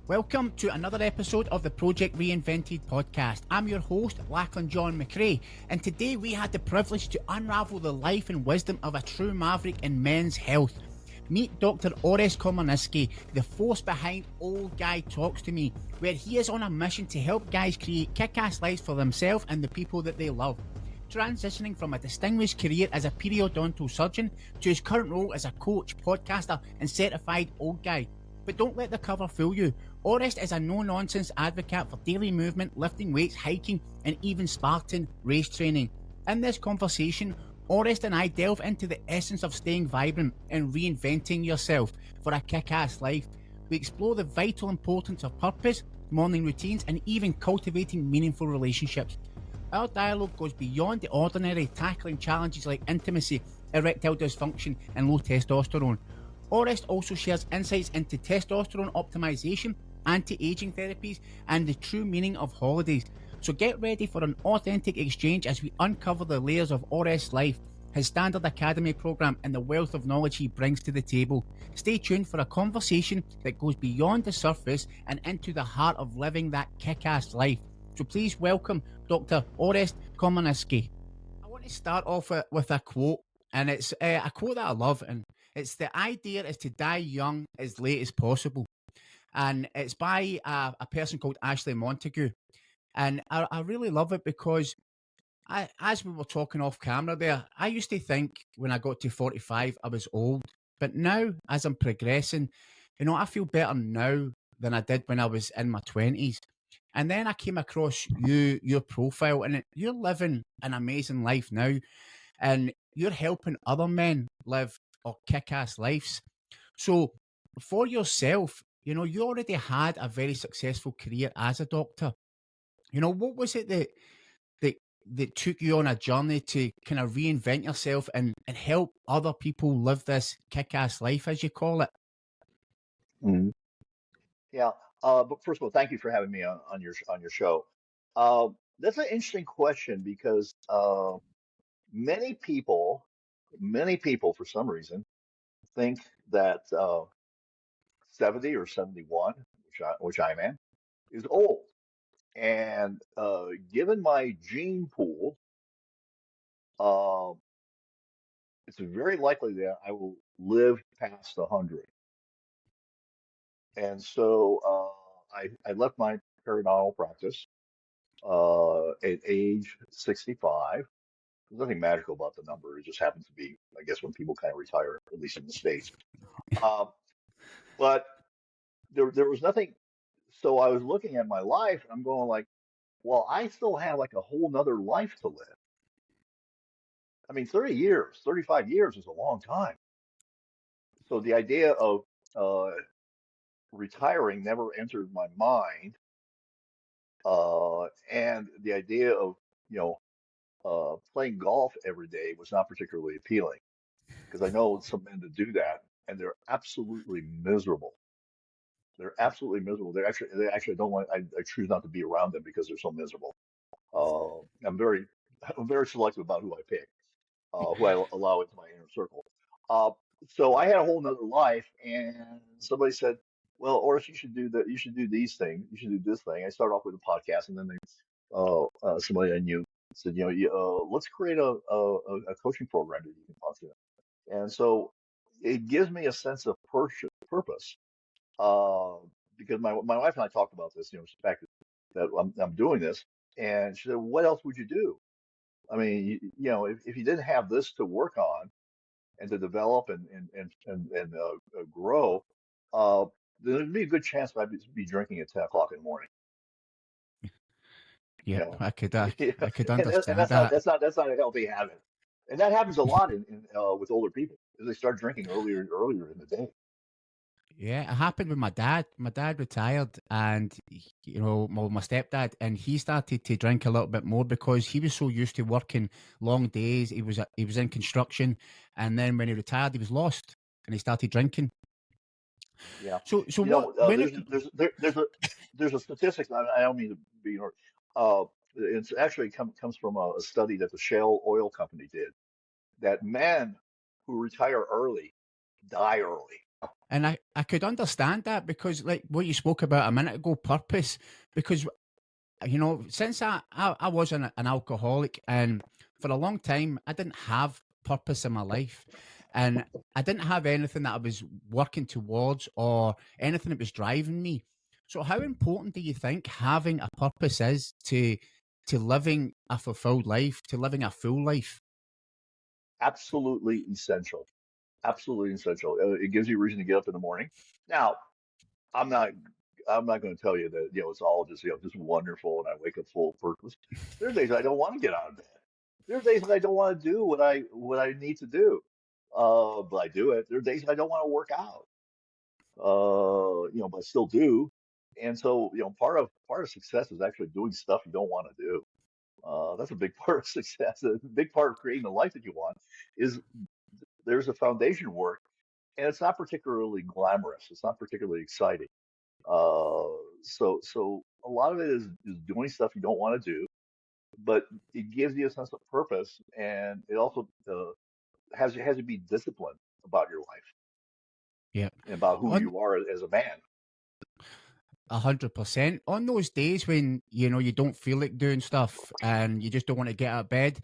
Welcome to another episode of the Project Reinvented podcast. I'm your host, Lachlan John McRae, and today we had the privilege to unravel the life and wisdom of a true maverick in men's health. Meet Dr. Orest and the force behind Old Guy Talks to Me, where he is on a mission to help guys create kick-ass lives for themselves and the people that they love. Transitioning from a distinguished career as a periodontal surgeon to his current role as a coach, podcaster, and certified old guy. But don't let the cover fool you. Orest is a no-nonsense advocate for daily movement, lifting weights, hiking, and even Spartan race training. In this conversation, Orest and I delve into the essence of staying vibrant and reinventing yourself for a kick-ass life. We explore the vital importance of purpose, morning routines, and even cultivating meaningful relationships. Our dialogue goes beyond the ordinary, tackling challenges like intimacy, erectile dysfunction, and low testosterone. Orest also shares insights into testosterone optimization, anti-aging therapies, and the true meaning of holidays. So get ready for an authentic exchange as we uncover the layers of Orest's life, his Standard Academy program, and the wealth of knowledge he brings to the table. Stay tuned for a conversation that goes beyond the surface and into the heart of living that kick-ass life. So please welcome Dr. Orest and I want to start off with a quote, and it's a quote that I love, and it's the idea is to die young as late as possible. And it's by a person called Ashley Montague. And I really love it because as we were talking off camera there, I used to think when I got to 45, I was old. But now, as I'm progressing, I feel better now than I did when I was in my 20s. And then I came across your profile, and you're living an amazing life now. And you're helping other men live or kick-ass lives. So for yourself, you already had a very successful career as a doctor. What was it that took you on a journey to kind of reinvent yourself and help other people live this kick-ass life, as you call it? Mhm. Yeah. But first of all, thank you for having me on your show. Uh, that's an interesting question because many people, many people, for some reason, think that 70 or 71, which I am, is old. And given my gene pool, uh, it's very likely that I will live past 100. And so I left my periodontal practice at age 65. There's nothing magical about the number. It just happens to be, I guess, when people kind of retire, at least in the States. Um, but there was nothing. So I was looking at my life and I'm going like, well, I still have like a whole nother life to live. I mean, 30 years, 35 years is a long time. So the idea of uh, retiring never entered my mind. And the idea of, you know, playing golf every day was not particularly appealing because I know some men that do that and they're absolutely miserable. They're absolutely miserable. They actually don't want. I choose not to be around them because they're so miserable. I'm very, I'm very selective about who I pick, who I allow into my inner circle. Uh, so I had a whole nother life, and somebody said, "Well, Oris, you should do that. You should do these things. You should do this thing." I started off with a podcast, and then somebody I knew said, let's create a coaching program that you can talk to." And so it gives me a sense of purpose uh, because my wife and I talked about this, the fact that I'm doing this, and she said, "What else would you do? I mean, if you didn't have this to work on and to develop and grow, uh, there'd be a good chance that I'd be drinking at 10 o'clock in the morning." You Yep, know, yeah, I could and understand that's not that. a healthy habit, and that happens a lot with older people, as they start drinking earlier and earlier in the day. Yeah, it happened with my dad. My dad retired, and my stepdad, and he started to drink a little bit more because he was so used to working long days. He was in construction, and then when he retired, he was lost, and he started drinking. Yeah, So what when it there's a statistic. I don't mean to be, it's actually comes from a study that the Shell Oil Company did, that men who retire early die early. And I could understand that because, like what you spoke about a minute ago, purpose. Because since I was an alcoholic, and for a long time, I didn't have purpose in my life. And I didn't have anything that I was working towards or anything that was driving me. So how important do you think having a purpose is to living a fulfilled life, to living a full life? Absolutely essential. Absolutely essential. It gives you a reason to get up in the morning. Now, I'm not I'm not going to tell you that it's all just just wonderful and I wake up full of purpose. There are days I don't want to get out of bed. There are days that I don't want to do what I need to do. But I do it. There are days I don't want to work out. But I still do. And so, part of success is actually doing stuff you don't want to do. That's a big part of success. A big part of creating the life that you want is there's a foundation work, and it's not particularly glamorous. It's not particularly exciting. Uh, so a lot of it is doing stuff you don't want to do, but it gives you a sense of purpose, and it also has you be disciplined about your life Yeah. and about who On you are as a man. 100%. On those days when you don't feel like doing stuff and you just don't want to get out of bed,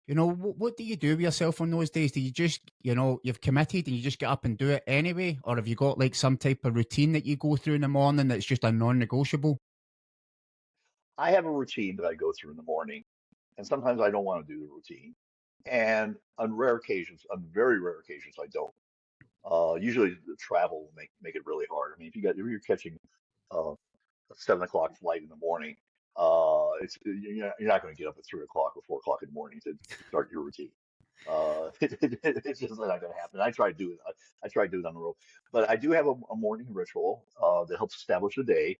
what do you do with yourself on those days? Do you just, you've committed and you just get up and do it anyway? Or have you got like some type of routine that you go through in the morning that's just a non negotiable? I have a routine that I go through in the morning, and sometimes I don't want to do the routine. And on rare occasions, on very rare occasions, I don't. Usually, the travel will make it really hard. I mean, if you're catching uh, a 7 o'clock flight in the morning, you're not going to get up at 3 o'clock or 4 o'clock in the morning to start your routine. It's just not going to happen. I try to do it. I try to do it on the road, but I do have a morning ritual that helps establish the day.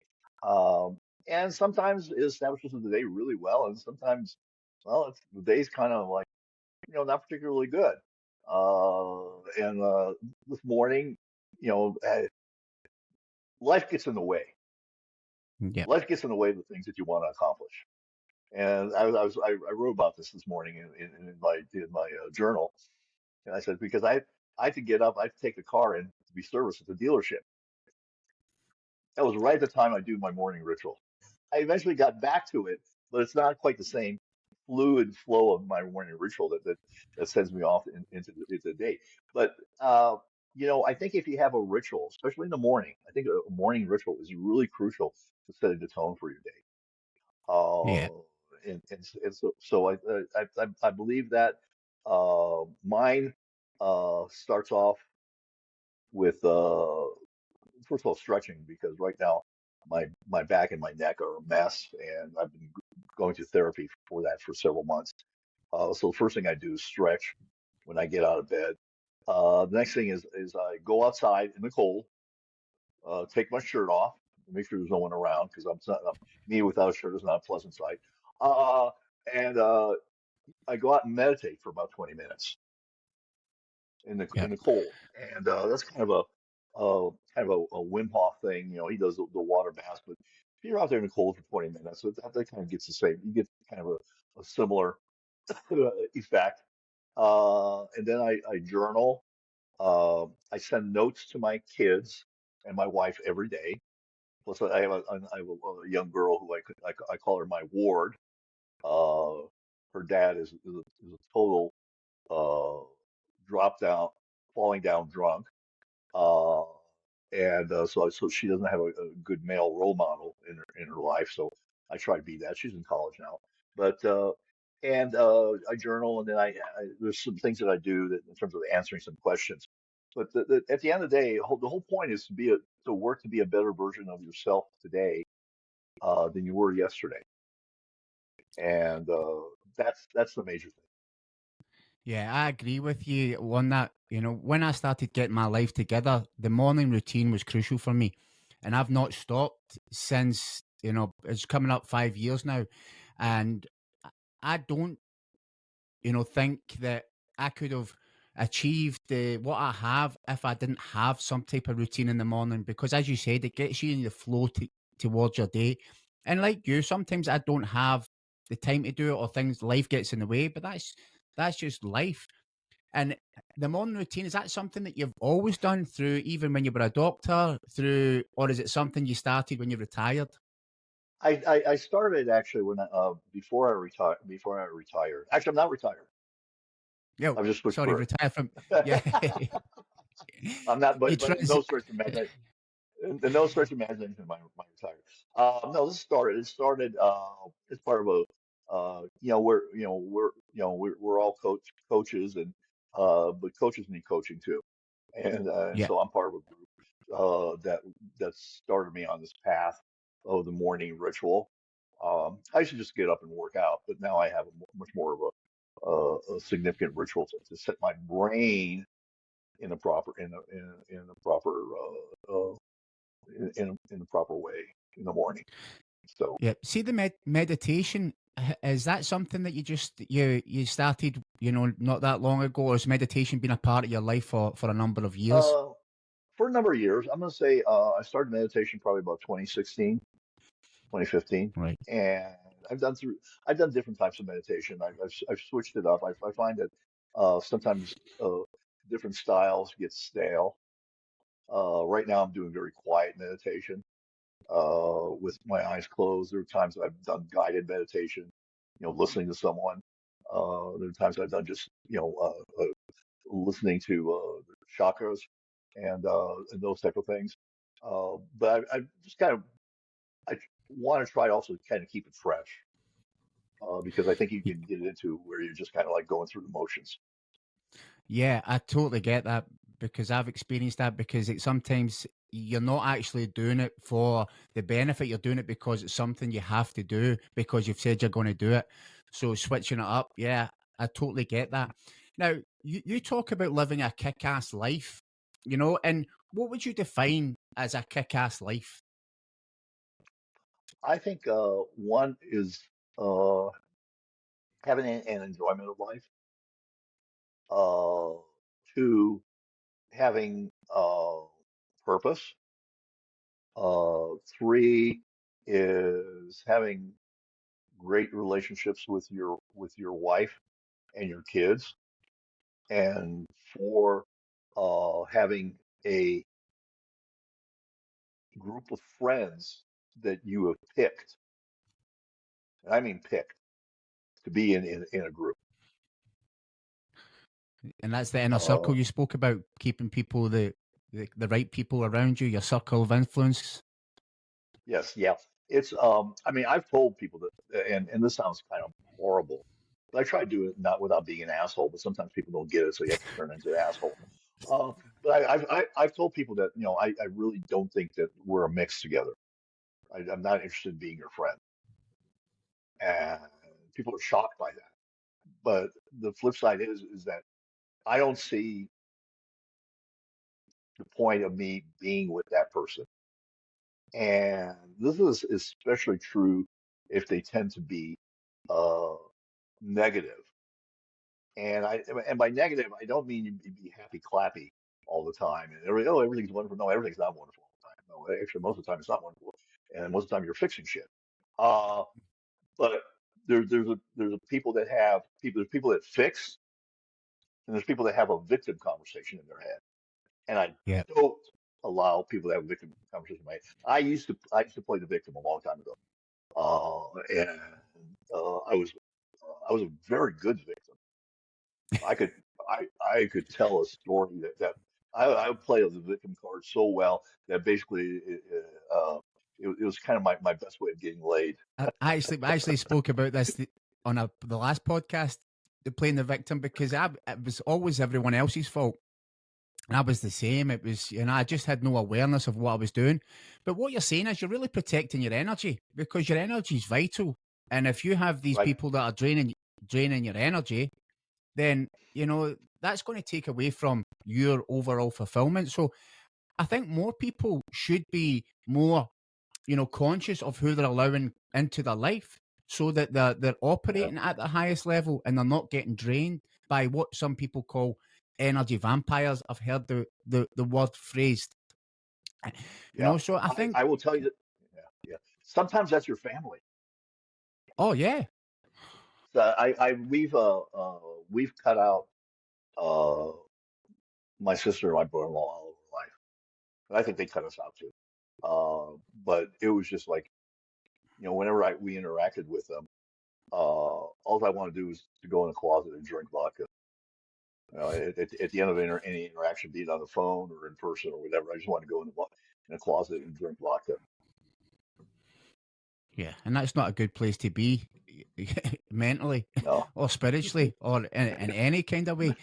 And sometimes it establishes the day really well, and sometimes, well, the day's kind of like not particularly good. And this morning, you know, uh, life gets in the way. Yeah. Life gets in the way of the things that you want to accomplish. And I wrote about this morning in my journal, and I said because I had to get up, I had to take the car in to be serviced at the dealership. That was right at the time I do my morning ritual. I eventually got back to it, but it's not quite the same fluid flow of my morning ritual that sends me off into the day. But I think if you have a ritual, especially in the morning, I think a morning ritual is really crucial to setting the tone for your day. Yeah. And so I believe that mine starts off with first of all stretching because right now my back and my neck are a mess, and I've been going to therapy for that for several months. So the first thing I do is stretch when I get out of bed. The next thing is I go outside in the cold, take my shirt off, make sure there's no one around because me without a shirt is not a pleasant sight. Uh, and I go out and meditate for about 20 minutes Yeah. in the cold, and that's kind of a Wim Hof thing. He does the water baths, but if you're out there in the cold for 20 minutes, so that kind of gets the same. You get kind of a similar effect. And then I journal. I send notes to my kids and my wife every day. Plus, I have a young girl who I call her my ward. Uh, Her dad is a total uh, drop down, falling down drunk. Uh, and so she doesn't have a good male role model in her life. So I try to be that. She's in college now, but and I journal, and then there's some things that I do that in terms of answering some questions. But at the end of the day, the whole point is to work to be a better version of yourself today than you were yesterday, and that's the major thing. Yeah, I agree with you on that. When I started getting my life together, the morning routine was crucial for me. And I've not stopped since, it's coming up 5 years now. And I don't, think that I could have achieved what I have if I didn't have some type of routine in the morning. Because as you said, it gets you in the flow towards your day. And like you, sometimes I don't have the time to do it or life gets in the way, but that's just life. And the morning routine, is that something that you've always done through, even when you were a doctor, or is it something you started when you retired? I started actually when before I retired. Before I retired, actually, I'm not retired. Yeah, I've just switched sorry, career. retire from, yeah. I'm not, You but in no transi stretch of imagination, in no stretch of imagination, am I retired. No, this started. It started as part of a, we're all coaches, and but coaches need coaching too, and Yeah, so I'm part of a group that started me on this path of the morning ritual. I used to just get up and work out, but now I have much more of a significant ritual to set my brain in a proper in a proper in the proper way in the morning. So yeah. See, the meditation, is that something that you started, not that long ago, or has meditation been a part of your life for a number of years? uh, for a number of years, I'm going to say I started meditation probably about 2016, 2015, Right. and I've done different types of meditation. I've switched it up. I find that sometimes different styles get stale. Right now, I'm doing very quiet meditation with my eyes closed. There are times I've done guided meditation, listening to someone. There are times I've done just, listening to the chakras and those type of things. But I just kind of I want to try also to kind of keep it fresh because I think you can get into where you're just kind of like going through the motions. Yeah, I totally get that because I've experienced that because sometimes you're not actually doing it for the benefit. You're doing it because it's something you have to do because you've said you're going to do it. So switching it up, yeah, I totally get that. Now, you talk about living a kick-ass life, and what would you define as a kick-ass life? I think one is uh, having an enjoyment of life. Uh, Two, having purpose. Three is having great relationships with your wife and your kids. And four, having a group of friends that you have picked, and I mean picked, to be in a group. And that's the inner Uh, circle you spoke about, keeping people the right people around you, your circle of influence. yes, yeah. It's I mean, I've told people that, and this sounds kind of horrible, but I try to do it not without being an asshole, but sometimes people don't get it, so you have to turn into an asshole. But I've told people that, I really don't think that we're a mix together. I'm not interested in being your friend. And people are shocked by that. But the flip side is that I don't see the point of me being with that person. And this is especially true if they tend to be uh, negative. And by negative, I don't mean you be happy clappy all the time and everything's wonderful. No, everything's not wonderful all the time. No, actually, most of the time it's not wonderful, and most of the time you're fixing shit. Uh, but there's a people that have people. There's people that fix, and there's people that have a victim conversation in their head. And I Yeah. don't allow people to have a victim conversation in my head. I used to play the victim a long time ago, and I was a very good victim. I could I could tell a story that I would play the victim card so well that basically it was kind of my best way of getting laid. I actually spoke about this on the last podcast, playing the victim, because it was always everyone else's fault. And I was the same. It was, I just had no awareness of what I was doing. But what you're saying is you're really protecting your energy because your energy is vital. And if you have these Right? people that are draining your energy, then that's going to take away from your overall fulfillment. So I think more people should be more conscious of who they're allowing into their life so that they're Yeah, operating at the highest level and they're not getting drained by what some people call energy vampires. I've heard the word phrased. yeah. So I think, I will tell you that. Yeah, yeah. Sometimes that's your family. oh yeah, So we've cut out. uh, my sister and my brother-in-law all over life. And I think they cut us out too. But it was just like, whenever we interacted with them, all I want to do is to go in the closet and drink vodka. At the end of any interaction, be it on the phone or in person or whatever, I just want to go in a closet and drink vodka. Yeah, and that's not a good place to be mentally No. or spiritually or in any kind of way.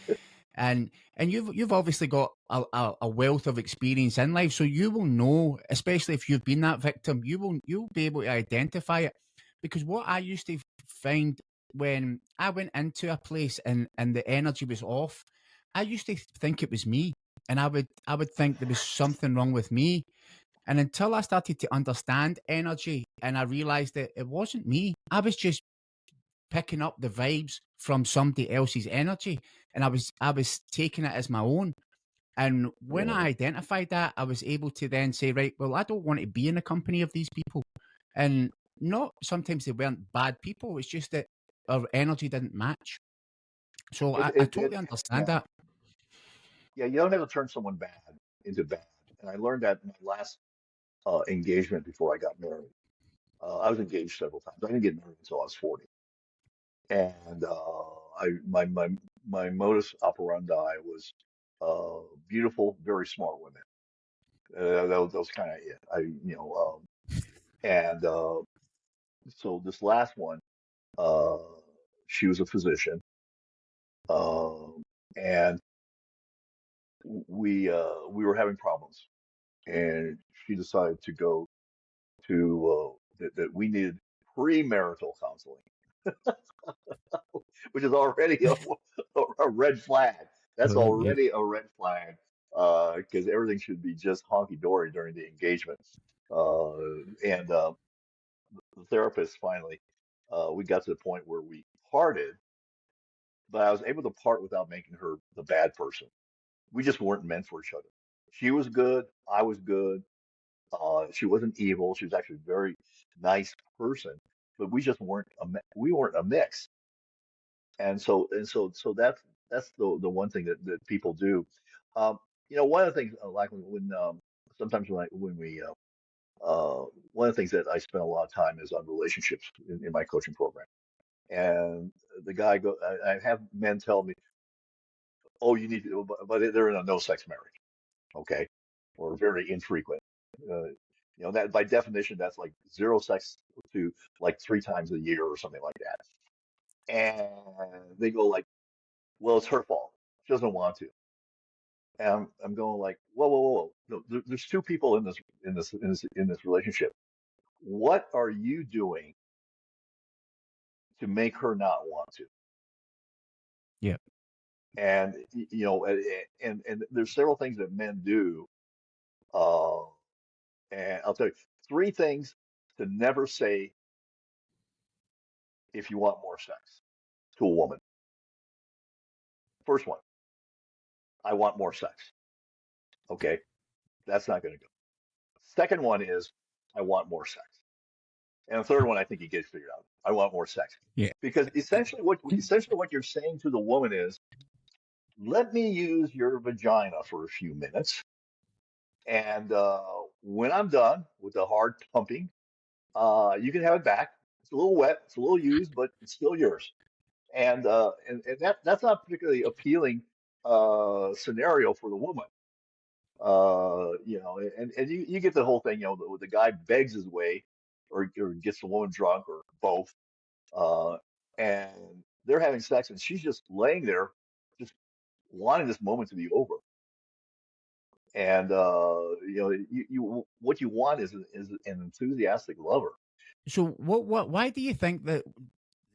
And you've obviously got a wealth of experience in life, so you will know, especially if you've been that victim, you'll be able to identify it. Because what I used to find when I went into a place and the energy was off, I used to think it was me, and I would think there was something wrong with me. And until I started to understand energy and I realized that it wasn't me, I was just picking up the vibes from somebody else's energy, and I was taking it as my own. And when Yeah. I identified that, I was able to then say, right, well, I don't want to be in the company of these people. And not sometimes they weren't bad people, it's just that our energy didn't match. So I totally understand Yeah. that. Yeah. You don't have to turn someone bad into bad. And I learned that in my last engagement before I got married. I was engaged several times. I didn't get married until I was 40. And my modus operandi was beautiful, very smart women. That was kind of it. And so this last one, uh, she was a physician, and we were having problems, and she decided to go to that we needed premarital counseling, which is already a red flag. That's Yeah. already a red flag because everything should be just honky dory during the engagement. Uh, and The therapist finally, we got to the point where we parted, but I was able to part without making her the bad person. We just weren't meant for each other. She was good. I was good. She wasn't evil. She was actually a very nice person, but we just we weren't a mix. So that's the one thing that people do. Um, one of the things like when sometimes when we one of the things that I spend a lot of time is on relationships in my coaching program. And the guy I have men tell me, "Oh, you need to," but they're in a no sex marriage, okay, or very infrequent. That by definition, that's like zero sex to like three times a year or something like that. And they go like, "Well, it's her fault. She doesn't want to." And I'm going like, "Whoa, whoa, whoa, whoa. No, there's two people in this relationship. What are you doing to make her not want to?" Yeah. And and there's several things that men do. Uh, and I'll tell you three things to never say if you want more sex to a woman. First one, I want more sex. Okay, that's not going to go. Second one is I want more sex. And the third one, I think you get figured out. I want more sex. Yeah. Because essentially what you're saying to the woman is, let me use your vagina for a few minutes, and when I'm done with the hard pumping, you can have it back. It's a little wet, it's a little used, but it's still yours. And that's not particularly appealing scenario for the woman. And you get the whole thing, the guy begs his way or gets the woman drunk or both, uh, and they're having sex and she's just laying there, just wanting this moment to be over. And what you want is an enthusiastic lover. So why do you think that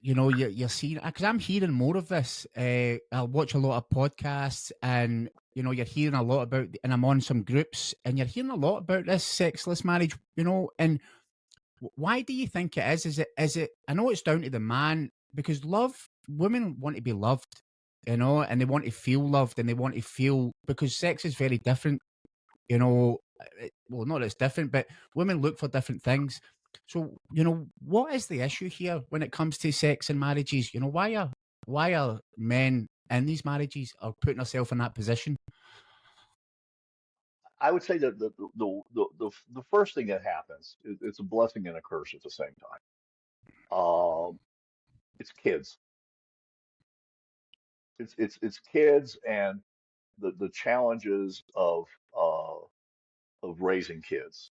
you're seeing, because I'm hearing more of this. I watch a lot of podcasts, and you're hearing a lot about, and I'm on some groups, and you're hearing a lot about this sexless marriage. And why do you think it is? Is it? I know it's down to the man, because women want to be loved, and they want to feel loved, and they want to feel, because sex is very different. Well, not that it's different, but women look for different things. So, what is the issue here when it comes to sex and marriages? Why are men in these marriages or putting herself in that position? I would say that the first thing that happens is it's a blessing and a curse at the same time. It's kids. It's kids and the challenges of raising kids.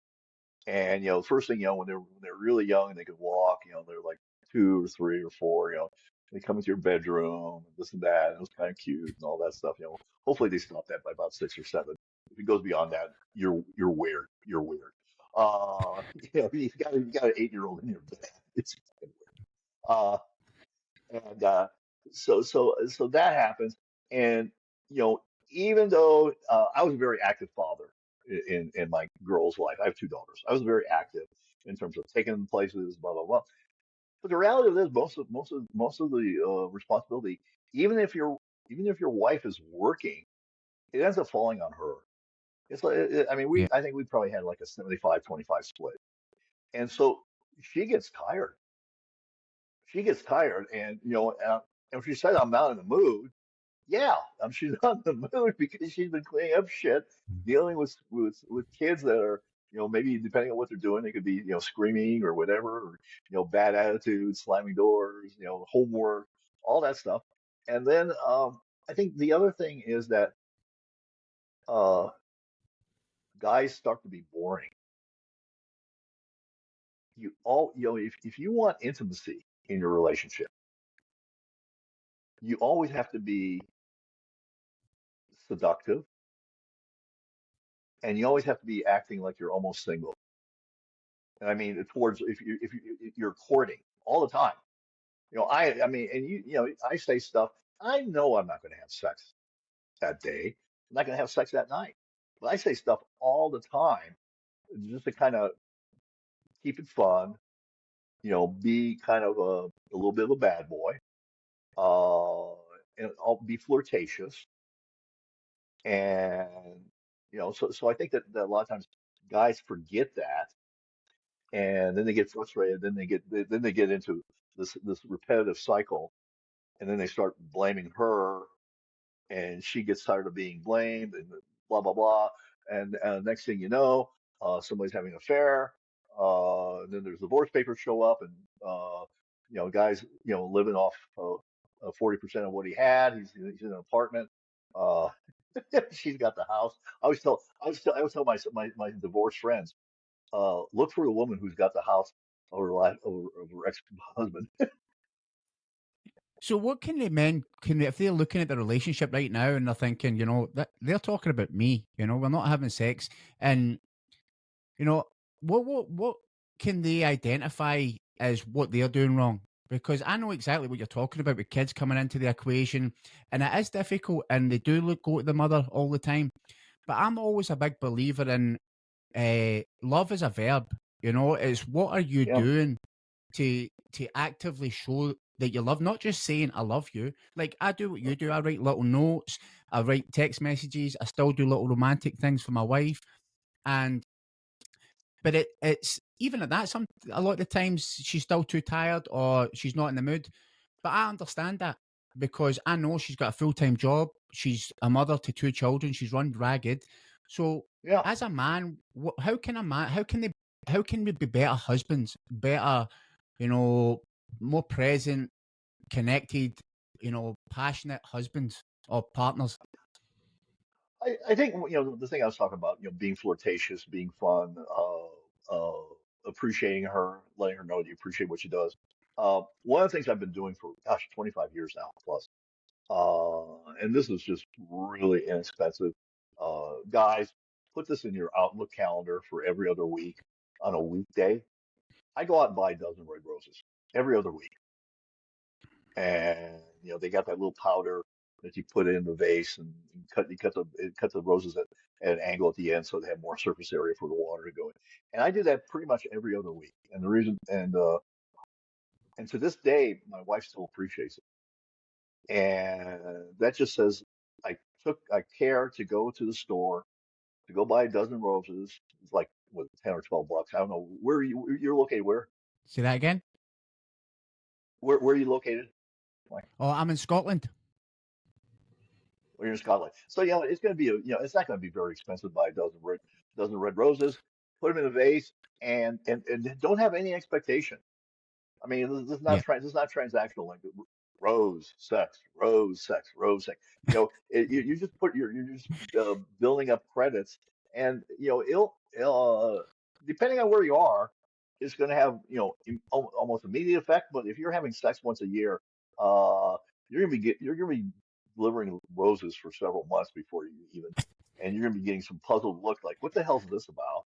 And the first thing when they're really young and they can walk, they're like 2 or 3 or 4, they come into your bedroom, and this and that, and it was kind of cute and all that stuff. Hopefully they stop that by about 6 or 7. If it goes beyond that, you're weird. You're weird. You got an 8-year-old in your bed. It's fucking weird. And so that happens. And you know, even though I was a very active father in my girl's life, I have 2 daughters. I was very active in terms of taking them places, blah blah blah. But the reality of this, most of the responsibility, even if your even if your wife is working, it ends up falling on her. It's like I mean, Yeah, I think we probably had like a 75-25 split, and so she gets tired. She gets tired, and if she said I'm not in the mood, yeah, she's not in the mood because she's been cleaning up shit, dealing with kids that are, maybe depending on what they're doing, they could be, screaming or whatever, or bad attitudes, slamming doors, homework, all that stuff. And then I think the other thing is that uh, guys start to be boring. If you want intimacy in your relationship, you always have to be seductive, and you always have to be acting like you're almost single. And I mean, towards if you're courting all the time, I mean, and I say stuff. I know I'm not going to have sex that day. I'm not going to have sex that night. But I say stuff all the time just to kind of keep it fun. Be kind of a little bit of a bad boy, uh, and I'll be flirtatious. And so I think that a lot of times guys forget that, and then they get frustrated. Then they get into this repetitive cycle, and then they start blaming her, and she gets tired of being blamed, and blah blah blah. And next thing you know, somebody's having an affair. And then there's divorce papers show up, and guys, living off 40% of what he had. He's in an apartment. Uh, she's got the house. I always tell my divorced friends, look for the woman who's got the house over her ex-husband. so what can the men can if they're looking at the relationship right now and they're thinking, that they're talking about me, we're not having sex, and you know what can they identify as what they're doing wrong? Because I know exactly what you're talking about with kids coming into the equation, and it is difficult, and they do go to the mother all the time. But I'm always a big believer in love is a verb. It's what are you Yeah, doing to actively show that you love, not just saying I love you. Like I do what you do. I write little notes, I write text messages, I still do little romantic things for my wife. And but it's even at that, a lot of the times she's still too tired or she's not in the mood. But I understand that because I know she's got a full-time job. She's a mother to 2 children. She's run ragged. So yeah. as a man, how can we be better husbands, better, more present, connected, passionate husbands or partners? I think the thing I was talking about, being flirtatious, being fun, appreciating her, letting her know that you appreciate what she does. One of the things I've been doing for 25 years now plus, and this is just really inexpensive. Guys, put this in your Outlook calendar for every other week on a weekday. I go out and buy a dozen red roses every other week. And they got that little powder that you put in the vase, and you cut the roses at an angle at the end so they have more surface area for the water to go in. And I do that pretty much every other week. And the reason and to this day, my wife still appreciates it. And that just says I care to go to the store to go buy a dozen roses. It's like what, $10 or $12. I don't know where you're located. Say that again. Where are you located? Like, Oh, I'm in Scotland. when you're in Scotland. So, it's going to be, it's not going to be very expensive. Buy a dozen red roses, put them in a vase, and don't have any expectation. I mean, Yeah. this is not transactional. Like rose, sex, rose, sex, rose, sex. You just you're just building up credits, and depending on where you are, it's going to have almost immediate effect. But if you're having sex once a year, uh, you're gonna be delivering roses for several months before you even, and you're gonna be getting some puzzled look like, what the hell's this about?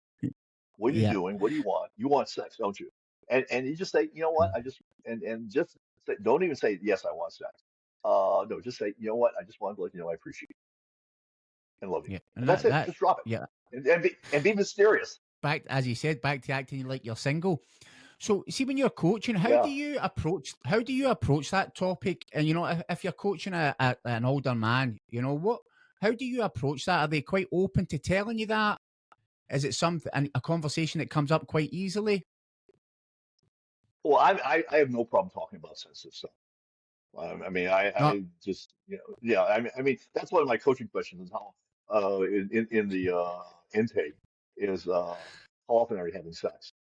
What are you Yeah. doing? What do you want? You want sex, don't you? And you just say, you know what? I just and just say, don't even say yes, I want sex. No, just say, you know what? I just wanted to let you know I appreciate you and love you, Yeah. and And that's it. that Just drop yeah. it and be mysterious. Back, as you said, back to acting like you're single. So, see, when you're coaching, Yeah. how do you approach that topic? And if you're coaching an older man, how do you approach that? Are they quite open to telling you that? Is it a conversation that comes up quite easily? Well, I have no problem talking about sensitive stuff. I mean, No, I just, yeah. I mean, that's one of my coaching questions is how, in the intake is how often are you having sex?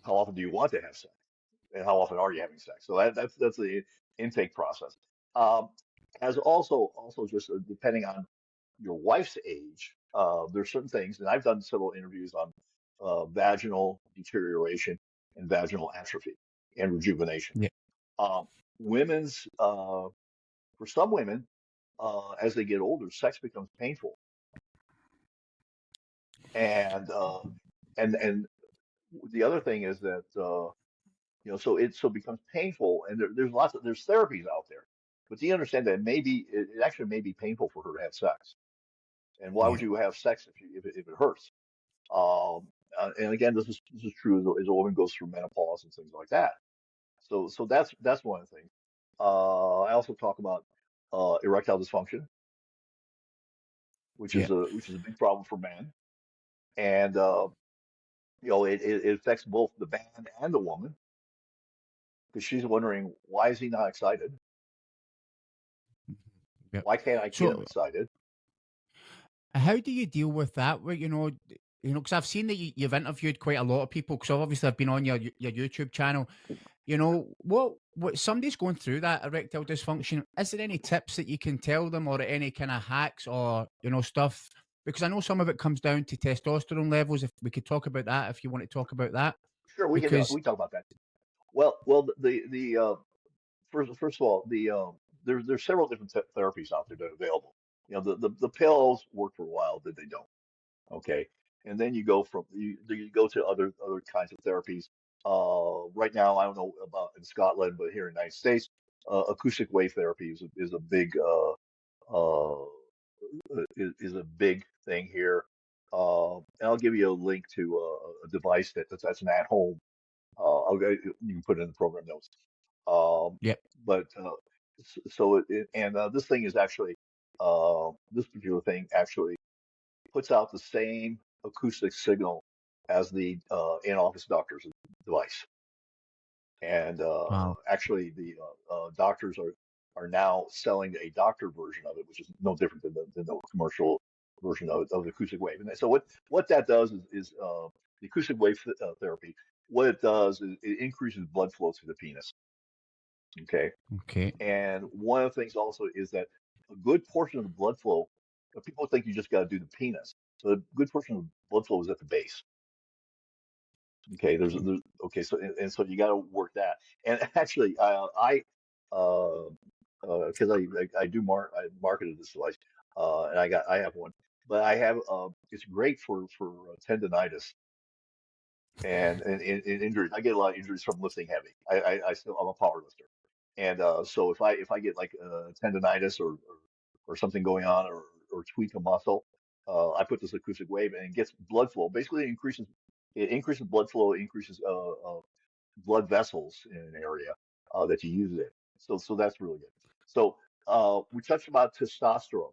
How often do you want to have sex? And how often are you having sex? So that's the intake process. Um, as also just depending on your wife's age, there's certain things, and I've done several interviews on vaginal deterioration and vaginal atrophy and rejuvenation. yeah, Um, women's For some women, as they get older, sex becomes painful, and and the other thing is that so it becomes painful, and there's therapies out there, but do you understand that it actually may be painful for her to have sex, and why would yeah. you have sex if it hurts? And again, this is true as a woman goes through menopause and things like that. So that's one of the things. I also talk about erectile dysfunction, Yeah. which is a big problem for men, and it affects both the man and the woman because she's wondering, why is he not excited? Yeah. Why can't I get him So, excited? how do you deal with that? Where because I've seen that you've interviewed quite a lot of people. Because obviously I've been on your YouTube channel. What somebody's going through that erectile dysfunction. Is there any tips that you can tell them, or any kind of hacks, or stuff? Because I know some of it comes down to testosterone levels. If we could talk about that, if you want to talk about that, Sure, because we can talk about that. Well, the first of all, there's several different therapies out there that are available. The pills work for a while, then they don't. Okay, and then you go to other kinds of therapies. Right now, I don't know about in Scotland, but here in the United States, acoustic wave therapy is a big is a big thing here. And I'll give you a link to a device that's an at home. You can put it in the program notes. Um, yeah, but this thing is actually this particular thing actually puts out the same acoustic signal as the in-office doctor's device. And wow, actually, the doctors are now selling a doctor version of it, which is no different than the commercial version of the acoustic wave. And so what that does is the acoustic wave therapy. What it does is it increases blood flow to the penis. Okay. okay, And one of the things also is that a good portion of the blood flow, people think you just got to do the penis. So a good portion of the blood flow is at the base. Okay, okay, so and so you got to work that. And actually, uh, because I marketed this device, and I have one, but I have it's great for tendonitis and injuries. I get a lot of injuries from lifting heavy. I'm a power lifter, and so if I get like tendonitis or something going on or tweak a muscle, I put this acoustic wave and it gets blood flow. Basically, it increases blood flow, it increases blood vessels in an area that you use it. So that's really good. So we touched about testosterone.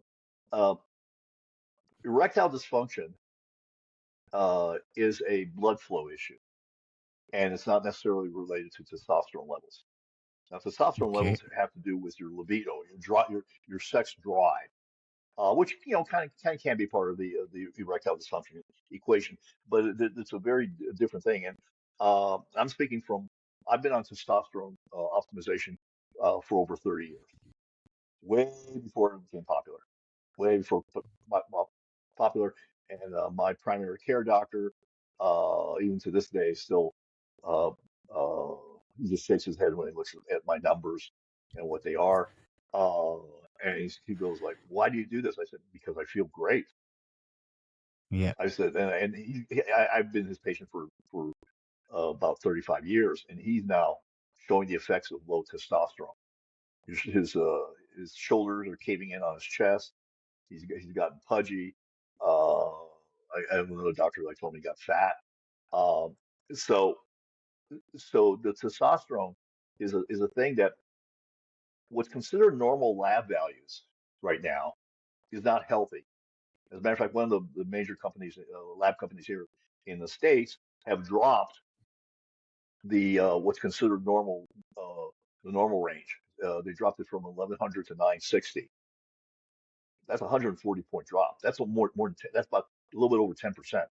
Uh, Erectile dysfunction is a blood flow issue, and it's not necessarily related to testosterone levels. Now, testosterone Okay. levels have to do with your libido, your sex drive, which kind of can be part of the erectile dysfunction equation, but it's a very different thing. And I'm speaking from I've been on testosterone optimization for over 30 years, way before it became popular, way before popular. And my primary care doctor, even to this day, still uh, uh, he just shakes his head when he looks at my numbers and what they are. Uh, and he goes like, "Why do you do this?" I said, "Because I feel great." Yeah. I said, and I've been his patient for about 35 years, and he's now showing the effects of low testosterone. His shoulders are caving in on his chest. He's gotten pudgy. I have another doctor that told me he got fat. Um, so so the testosterone is a thing that what's considered normal lab values right now is not healthy. As a matter of fact, one of the major companies, lab companies here in the States, have dropped the what's considered normal, the normal range. They dropped it from 1100 to 960. That's a 140 point drop. That's more than that's about a little bit over 10%,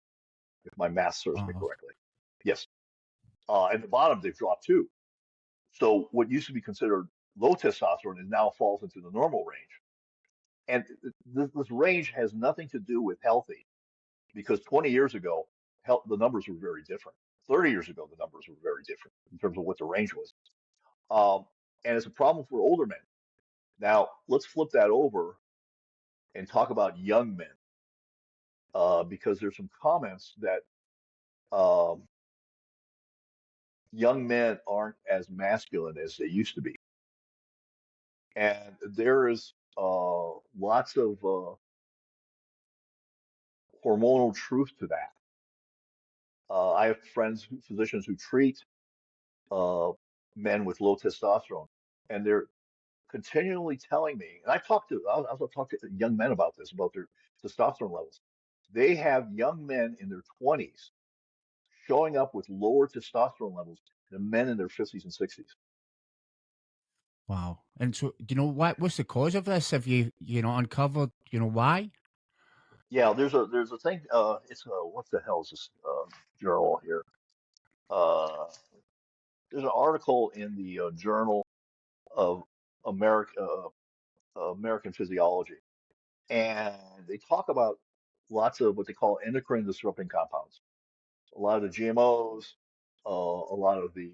if my math serves me Oh, correctly. Yes. At the bottom, they've dropped too. So what used to be considered low testosterone is now falls into the normal range. And this range has nothing to do with healthy, because 20 years ago, the numbers were very different. 30 years ago, the numbers were very different in terms of what the range was. Um, and it's a problem for older men. Now, let's flip that over and talk about young men, because there's some comments that um, young men aren't as masculine as they used to be. And there is lots of hormonal truth to that. I have friends, physicians who treat uh, men with low testosterone, and they're continually telling me, and I also talk to young men about this, about their testosterone levels. They have young men in their 20s showing up with lower testosterone levels than men in their 50s and 60s. wow. And so, do you know what's the cause of this? Have uncovered, why? Yeah, there's a thing. It's what the hell is this journal here? Uh, there's an article in the Journal of American Physiology, and they talk about lots of what they call endocrine disrupting compounds. A lot of the GMOs, a lot of the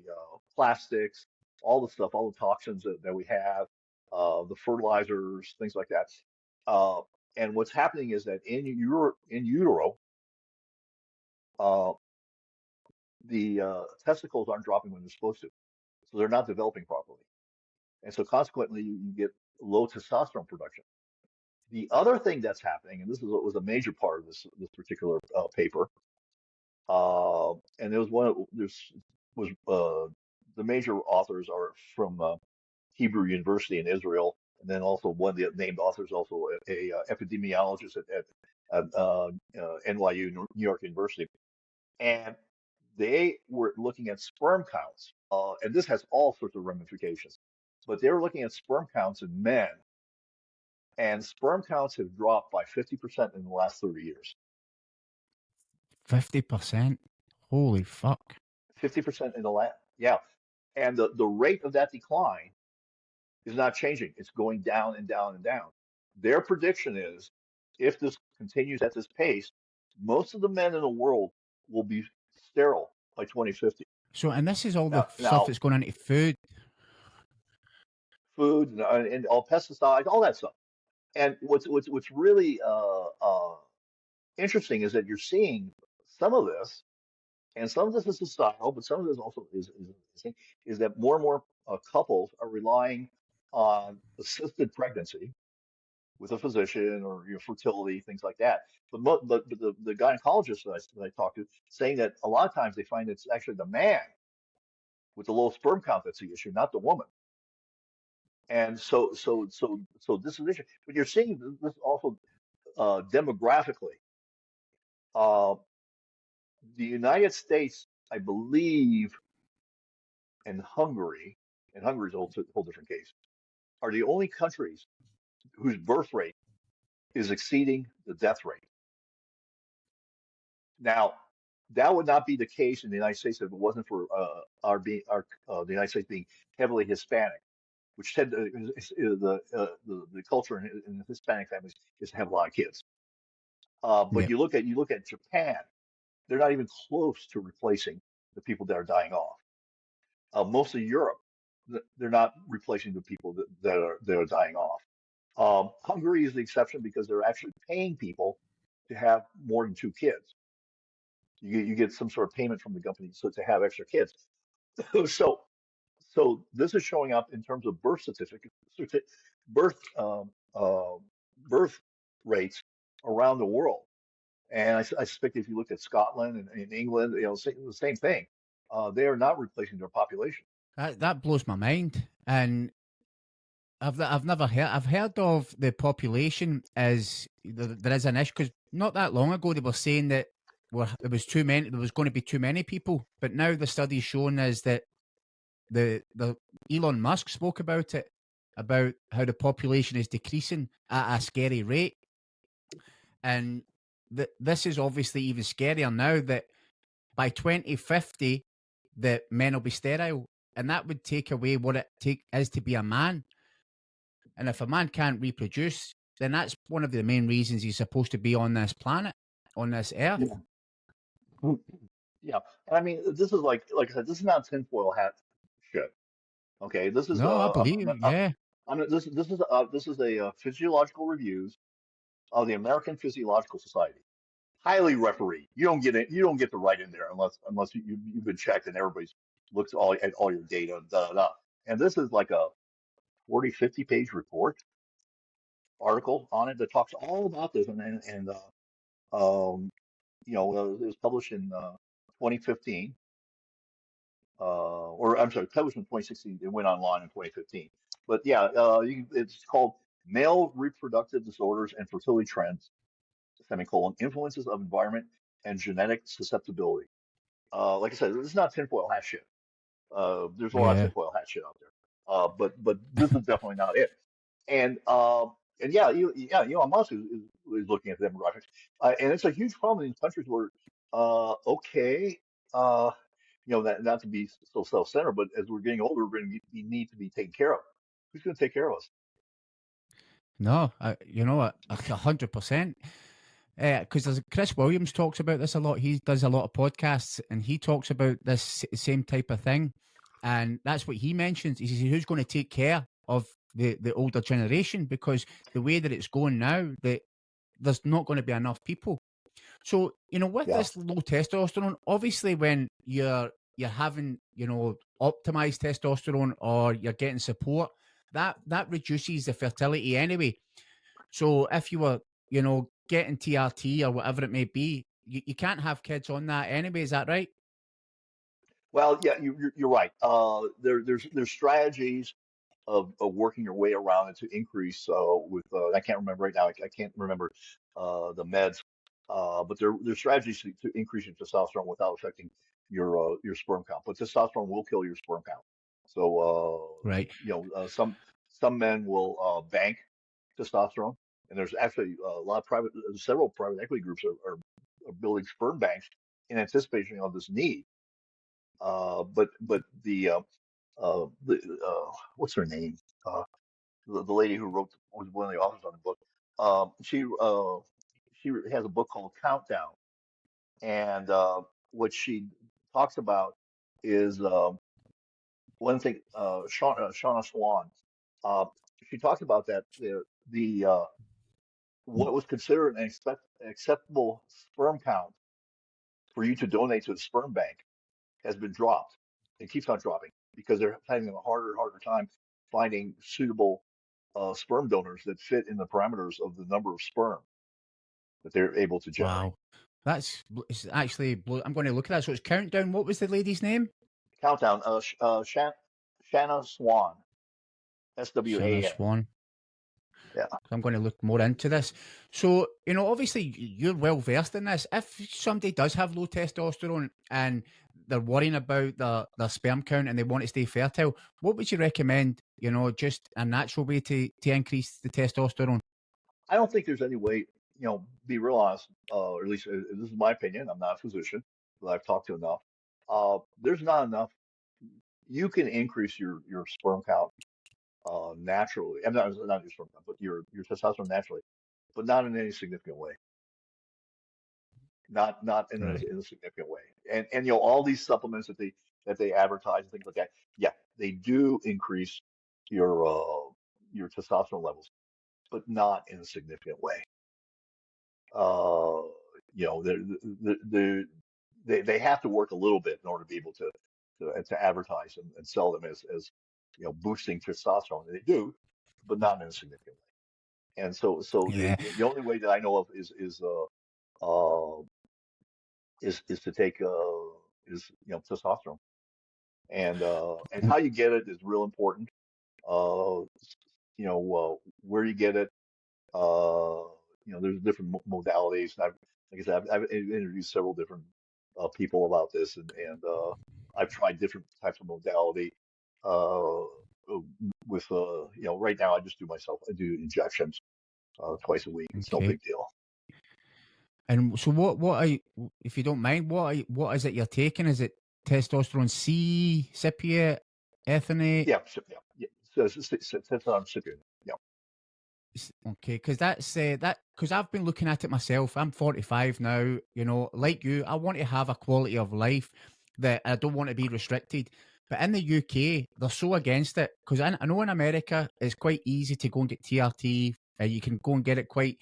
plastics, all the stuff, all the toxins that we have, the fertilizers, things like that. Uh, and what's happening is that in utero, uh, the testicles aren't dropping when they're supposed to, so they're not developing properly, and so consequently you get low testosterone production. The other thing that's happening, and this is what was a major part of this particular paper, and there was one. There's was the major authors are from Hebrew University in Israel, and then also one of the named authors, also a epidemiologist at NYU, New York University, and they were looking at sperm counts, and this has all sorts of ramifications. But they were looking at sperm counts in men, and sperm counts have dropped by 50% in the last 30 years. 50%. Holy fuck. 50% in the last, yeah. And the rate of that decline is not changing. It's going down and down and down. Their prediction is if this continues at this pace, most of the men in the world will be sterile by 2050. So, and this is all the stuff Now that's going into food. food and all pesticides, all that stuff. And what's really interesting is that you're seeing some of this, and some of this is societal, but some of this also is that more and more couples are relying on assisted pregnancy with a physician or fertility, things like that. But the gynecologist that I talked to saying that a lot of times they find it's actually the man with the low sperm count that's the issue, not the woman. And so this is an issue. But you're seeing this also demographically. Uh, the United States, I believe, and Hungary. and Hungary is a whole different case, are the only countries whose birth rate is exceeding the death rate. Now, that would not be the case in the United States if it wasn't for the United States being heavily Hispanic, which tend to, the culture in Hispanic families is to have a lot of kids. But Yeah. you look at Japan, they're not even close to replacing the people that are dying off. Most of Europe, they're not replacing the people that are dying off. Hungary is the exception because they're actually paying people to have more than two kids. You get some sort of payment from the company so to have extra kids. So so this is showing up in terms of birth uh, birth rates around the world. And I suspect if you look at Scotland and in England, the same thing. They are not replacing their population. That blows my mind. And I've never heard. I've heard of the population as there is an issue because not that long ago they were saying that there was too many. There was going to be too many people, but now the study's shown is that the Elon Musk spoke about it, about how the population is decreasing at a scary rate, and this is obviously even scarier now that by 2050 that men will be sterile, and that would take away what it is to be a man. And if a man can't reproduce, then that's one of the main reasons he's supposed to be on this planet, on this earth. Yeah. Yeah. And I mean, this is like I said, this is not tinfoil hat shit. Okay. This is No, I believe it. Yeah, this is a physiological reviews of the American Physiological Society. Highly referee. You don't get it. You don't get to write in there unless you've been checked and everybody's looked at all your data. Da, da, da. And this is like a 40, 50 page report article on it that talks all about this. Um, it was published in 2015, or I'm sorry, published in 2016. It went online in 2015. But yeah, it's called Male Reproductive Disorders and Fertility Trends, semicolon, influences of environment and genetic susceptibility. Like I said, this is not tinfoil hat shit. There's a lot of yeah. tinfoil hat shit out there. But this is definitely not it. And yeah, Elon Musk is looking at demographics, and it's a huge problem in countries where, okay, that not to be so self-centered, but as we're getting older, we're going to need to be taken care of. Who's going to take care of us? No, 100%. Because there's Chris Williams talks about this a lot. He does a lot of podcasts, and he talks about this same type of thing. And that's what he mentions. He says, who's going to take care of the older generation? Because the way that it's going now, that there's not going to be enough people. So, with Yeah. this low testosterone, obviously when you're having, optimized testosterone or you're getting support, that reduces the fertility anyway. So if you were, getting TRT or whatever it may be, you can't have kids on that anyway. Is that right? Well, yeah, you're right. There's strategies of working your way around it to increase with I can't remember right now. I can't remember the meds, but there's strategies to increase your testosterone without affecting your sperm count. But testosterone will kill your sperm count. So Right. some men will bank testosterone, and there's actually several private equity groups are building sperm banks in anticipation of this need. But the what's her name? The lady who was one of the authors on the book. She has a book called Countdown, and what she talks about is one thing. Shauna Swan. Uh, she talks about that the what was considered an acceptable sperm count for you to donate to the sperm bank has been dropped. It keeps on dropping because they're having a harder and harder time finding suitable sperm donors that fit in the parameters of the number of sperm that they're able to generate. Wow. It's actually, I'm going to look at that. So it's Countdown. What was the lady's name? Countdown. Shanna Swan. Shanna SWAN. Swan. Yeah. I'm going to look more into this. So, obviously you're well versed in this. If somebody does have low testosterone and they're worrying about their sperm count and they want to stay fertile, what would you recommend, just a natural way to increase the testosterone? I don't think there's any way, be real honest, or at least this is my opinion. I'm not a physician, but I've talked to enough. There's not enough. You can increase your sperm count naturally. I'm not your sperm count, but your testosterone naturally, but not in any significant way. Not Right. in a significant way. And all these supplements that they advertise and things like that, yeah, they do increase your testosterone levels, but not in a significant way. Uh, you know, they have to work a little bit in order to be able to advertise and sell them as boosting testosterone. They do, but not in a significant way. And so Yeah. the only way that I know of uh, is to take is testosterone, and how you get it is real important. Uh, where you get it. There's different modalities. Like I said, I've interviewed several different people about this, and I've tried different types of modality. Uh, with right now I do injections twice a week. It's no Okay. big deal. And so what are you, if you don't mind, what is it you're taking? Is it testosterone C, cypionate, ethionate? Yeah, so, yeah, yeah. So since I'm sipping, yeah, Okay, because because I've been looking at it myself. I'm 45 now. Like you, I want to have a quality of life that I don't want to be restricted. But in the UK, they're so against it because I know in America it's quite easy to go and get TRT. You can go and get it quite,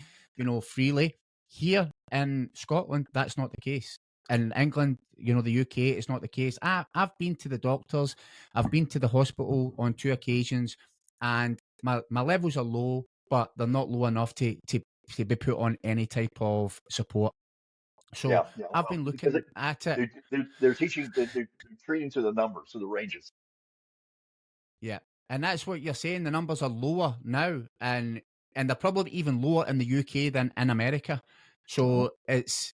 freely. Here in Scotland, that's not the case. In England, the UK, it's not the case. I've been to the doctors, I've been to the hospital on 2 occasions, and my levels are low, but they're not low enough to be put on any type of support. So yeah. I've Well, been because looking at it. they're teaching they're treating to the numbers, to the ranges. Yeah. And that's what you're saying. The numbers are lower now, and they're probably even lower in the UK than in America. Hmm. So it's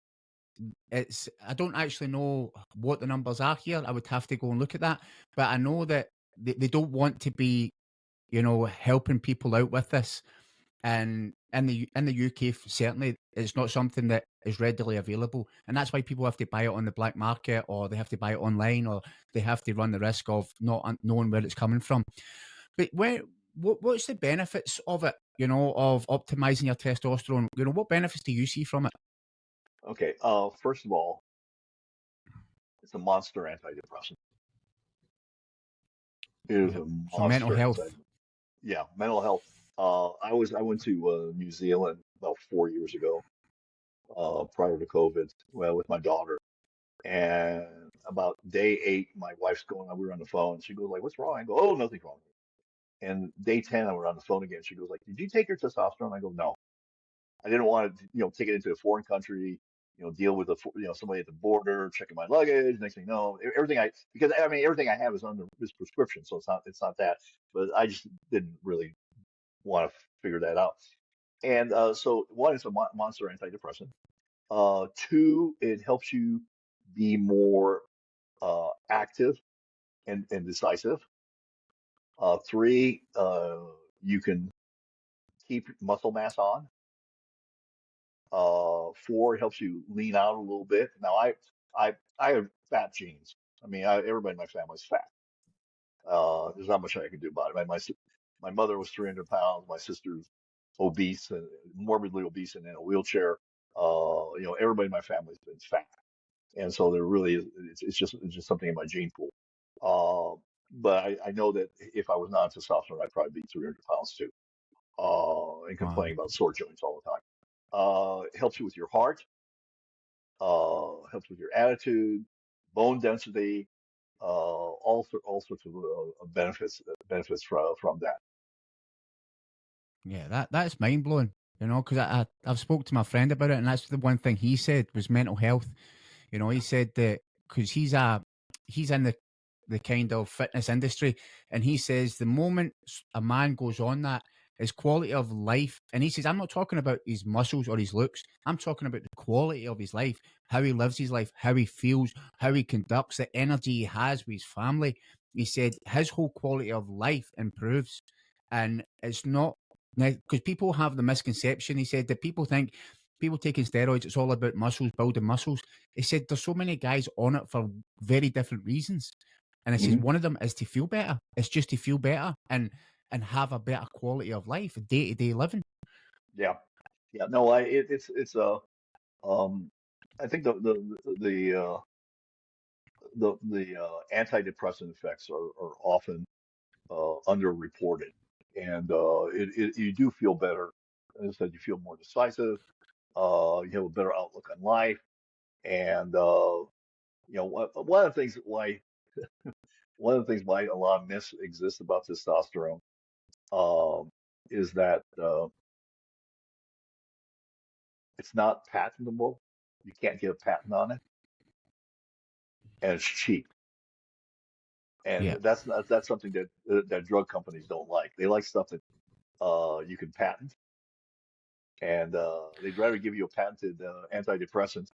I don't actually know what the numbers are here. I would have to go and look at that. But I know that they don't want to be, helping people out with this. And in the UK, certainly, it's not something that is readily available, and that's why people have to buy it on the black market, or they have to buy it online, or they have to run the risk of not knowing where it's coming from. But what's the benefits of it? Of optimizing your testosterone. What benefits do you see from it? Okay. First of all, it's a monster antidepressant. It is Yeah. a So mental monster health. yeah, mental health. I went to New Zealand about 4 years ago, prior to COVID, well, with my daughter. And about day 8, my wife's going, we were on the phone. She goes like, "What's wrong?" I go, "Oh, nothing's wrong." And day 10, we're on the phone again. She goes like, "Did you take your testosterone?" I go, "No." I didn't want to, take it into a foreign country, deal with somebody at the border checking my luggage. Next thing you know, everything because I mean everything I have is under this prescription, so it's not that. But I just didn't really want to figure that out. And so one, it's a monster antidepressant. Two, it helps you be more active and decisive. Three, you can keep muscle mass on. Four, it helps you lean out a little bit. Now, I have fat genes. I mean, everybody in my family is fat. There's not much I can do about it. My mother was 300 pounds. My sister's obese and morbidly obese and in a wheelchair. Everybody in my family is fat, and so there really is. It's just something in my gene pool. But I know that if I was not on testosterone, I'd probably be 300 pounds too, and Wow. complaining about sore joints all the time. It helps you with your heart, helps with your attitude, bone density, all sorts of benefits from that. Yeah, that's mind blowing. Because I've spoke to my friend about it, and that's the one thing he said was mental health. He said that because he's in the kind of fitness industry, and he says the moment a man goes on that, his quality of life. And he says, I'm not talking about his muscles or his looks. I'm talking about the quality of his life, how he lives his life, how he feels, how he conducts, the energy he has with his family. He said his whole quality of life improves. And it's not, because people have the misconception, he said, that people think people taking steroids, it's all about muscles, building muscles. He said there's so many guys on it for very different reasons. And he says Hmm. one of them is to feel better. It's just to feel better and have a better quality of life, day to day living. Yeah, yeah. No, it's um, I think the antidepressant effects are often underreported, and you do feel better. As I said, you feel more decisive. You have a better outlook on life, and one of the things why a lot of myths exist about testosterone um, is that it's not patentable. You can't get a patent on it, and it's cheap. And Yeah. that's something that drug companies don't like. They like stuff that you can patent, and they'd rather give you a patented antidepressant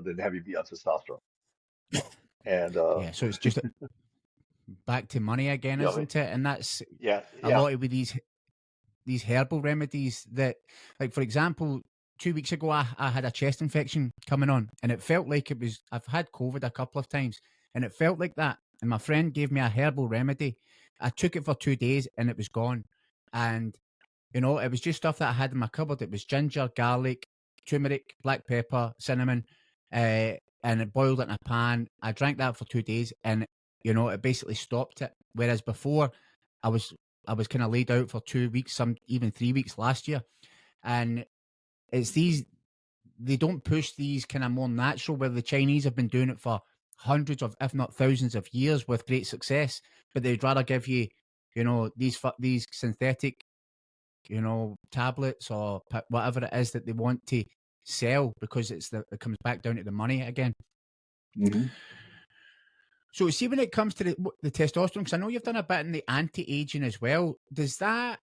than have you be on testosterone. And Yeah. So it's just back to money again, you know, isn't it? And that's yeah, a yeah. lot of with these herbal remedies that, like, for example, 2 weeks ago, I had a chest infection coming on, and it felt like it was, I've had COVID a couple of times, and it felt like that. And my friend gave me a herbal remedy. I took it for 2 days and it was gone. And, it was just stuff that I had in my cupboard. It was ginger, garlic, turmeric, black pepper, cinnamon, and it boiled it in a pan. I drank that for 2 days, and it basically stopped it. Whereas before, I was I was kind of laid out for 2 weeks, some even 3 weeks last year, and it's these they don't push these kind of more natural, where the Chinese have been doing it for hundreds of, if not thousands of years with great success, but they'd rather give you, these synthetic, tablets or whatever it is that they want to sell, because it comes back down to the money again. Hmm. So see, when it comes to the testosterone, because I know you've done a bit in the anti-aging as well. Does that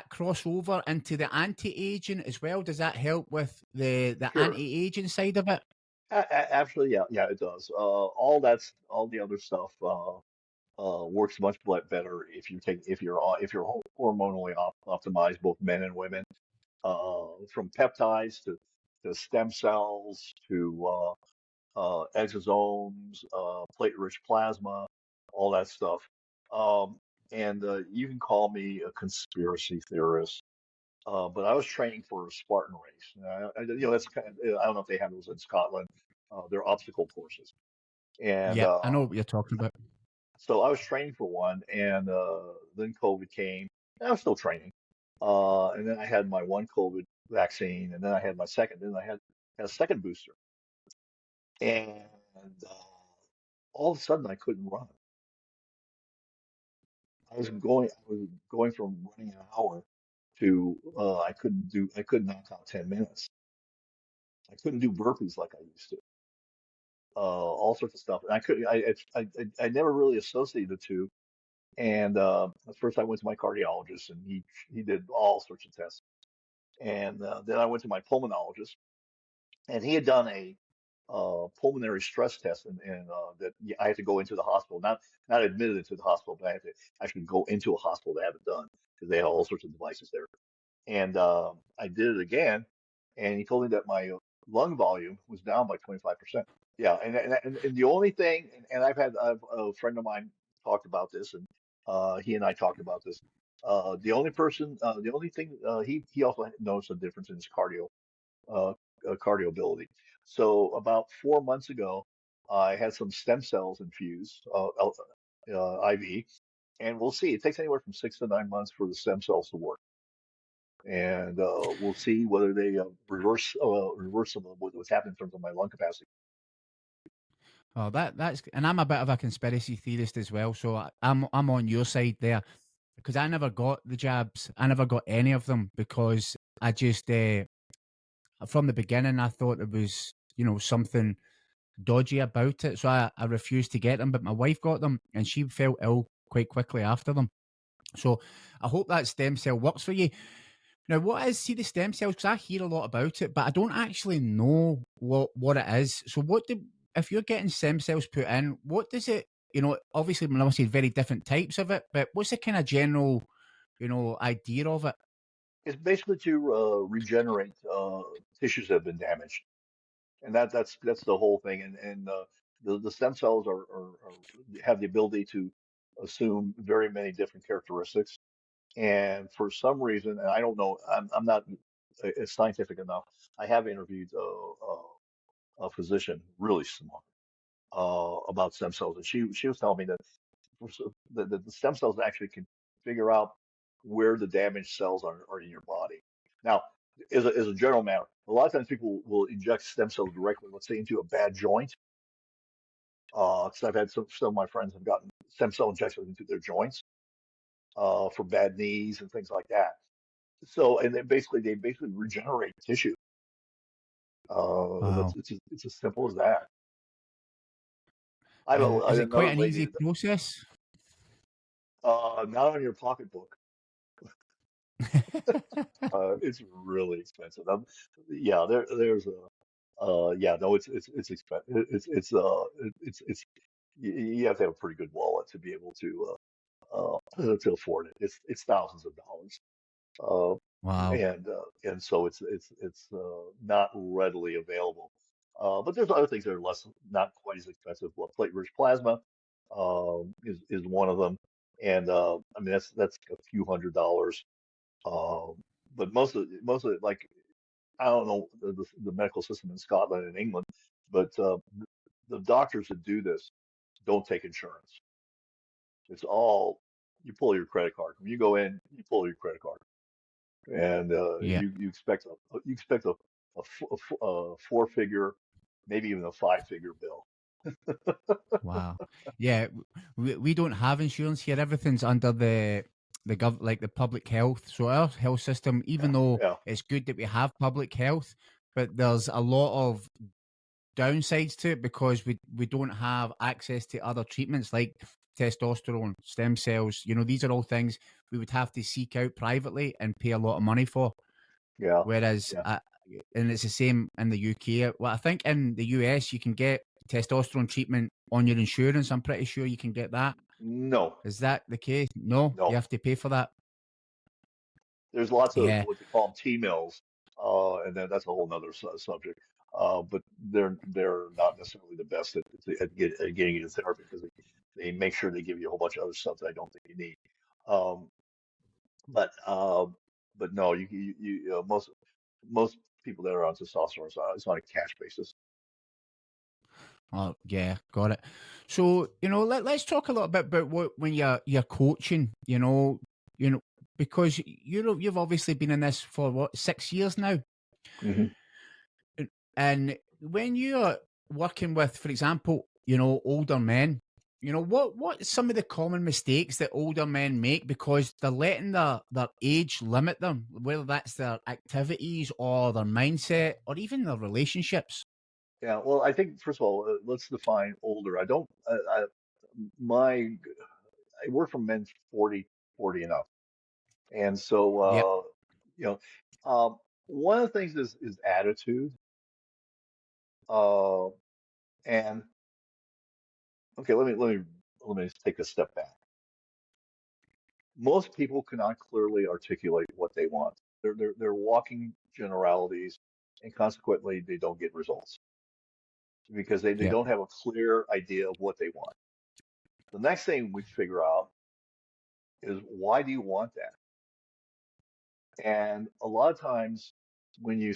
cross over into the anti-aging as well? Does that help with the Sure. anti-aging side of it? Actually, yeah, yeah, it does. All the other stuff works much better if you're hormonally optimized, both men and women, from peptides to stem cells to exosomes, platelet-rich plasma, all that stuff. Um, and you can call me a conspiracy theorist, but I was training for a Spartan race. That's I don't know if they have those in Scotland. They're obstacle courses, and Yeah, I know what you're talking about. so I was training for one, and then COVID came. And I was still training, and then I had my one COVID vaccine, and then I had my second. Then I had a second booster, and uh, all of a sudden I couldn't run. I was going from running an hour to I couldn't knock out 10 minutes. I couldn't do burpees like I used to. All sorts of stuff. And I never really associated the two. And at first I went to my cardiologist, and he did all sorts of tests. And then I went to my pulmonologist, and he had done a pulmonary stress test, and that I had to go into the hospital, not admitted into the hospital, but I had to actually go into a hospital to have it done, because they had all sorts of devices there. And I did it again, and he told me that my lung volume was down by 25%. Yeah, and the only thing, and I've a friend of mine talked about this, and he and I talked about this. The only thing he also noticed a difference in his uh, cardio ability. So about 4 months ago, I had some stem cells infused, IV, and we'll see. It takes anywhere from 6 to 9 months for the stem cells to work, and we'll see whether they reverse some of what's happening in terms of my lung capacity. Oh, and I'm a bit of a conspiracy theorist as well, so I'm on your side there, because I never got the jabs. I never got any of them, because I just from the beginning I thought it was something dodgy about it, so I refused to get them. But my wife got them, and she fell ill quite quickly after them. So I hope that stem cell works for you. Now, what is, see, the stem cells? Because I hear a lot about it, but I don't actually know what it is. So if you're getting stem cells put in, what does it, obviously, I must say very different types of it, but what's the kind of general, idea of it? It's basically to regenerate tissues that have been damaged, and that's the whole thing. And the stem cells have the ability to assume very many different characteristics. And for some reason, and I don't know, I'm not scientific enough. I have interviewed a physician, really smart, about stem cells, and she was telling me that the stem cells actually can figure out where the damaged cells are in your body. Now, as a general matter, a lot of times people will inject stem cells directly, let's say, into a bad joint. Because I've had some of my friends have gotten stem cell injections into their joints for bad knees and things like that. So, and then they basically regenerate tissue. That's Wow. it's as simple as that. I Is had it quite another an lady easy that, process? not on your pocketbook. It's really expensive. Yeah, there's a yeah, no, it's expensive. It's you have to have a pretty good wallet to be able to afford it. It's thousands of dollars. Uh, Wow. and so it's not readily available. But there's other things that are not quite as expensive. Well, platelet-rich plasma is one of them, and I mean that's a few $100s. Um, but most of it, like I don't know the medical system in Scotland and England, but the doctors that do this don't take insurance. It's all you pull your credit card. When you go in, you pull your credit card, and Yeah. you expect a four-figure, maybe even a five-figure bill. Wow. Yeah, we don't have insurance here. Everything's under like the public health. So our health system, Yeah, even though yeah, it's good that we have public health, but there's a lot of downsides to it because we don't have access to other treatments like testosterone, stem cells. These are all things we would have to seek out privately and pay a lot of money for. yeah, Whereas, yeah. and it's the same in the UK. Well, I think in the US you can get testosterone treatment on your insurance. I'm pretty sure you can get that. No, Is that the case? No, you no. have to pay for that. There's lots of Yeah. what they call them T-mills, and then that's a whole nother subject. But they're not necessarily the best at getting you to therapy because they make sure they give you a whole bunch of other stuff that I don't think you need. Um, but no, most people that are on testosterone, so it's on a cash basis. Oh, yeah, got it. So, let's talk a little bit about what when you're coaching, because you've obviously been in this for what, 6 years now. Hmm. And when you're working with, for example, older men, what some of the common mistakes that older men make because they're letting their age limit them, whether that's their activities or their mindset or even their relationships. Yeah, well, I think first of all, let's define older. I don't. My I work for men 40 and up, and so Yep. you know, one of the things is attitude. Uh, and okay, let me take a step back. Most people cannot clearly articulate what they want. They're walking generalities, and consequently, they don't get results because they Yep. don't have a clear idea of what they want. The next thing we figure out is why do you want that? And a lot of times when you're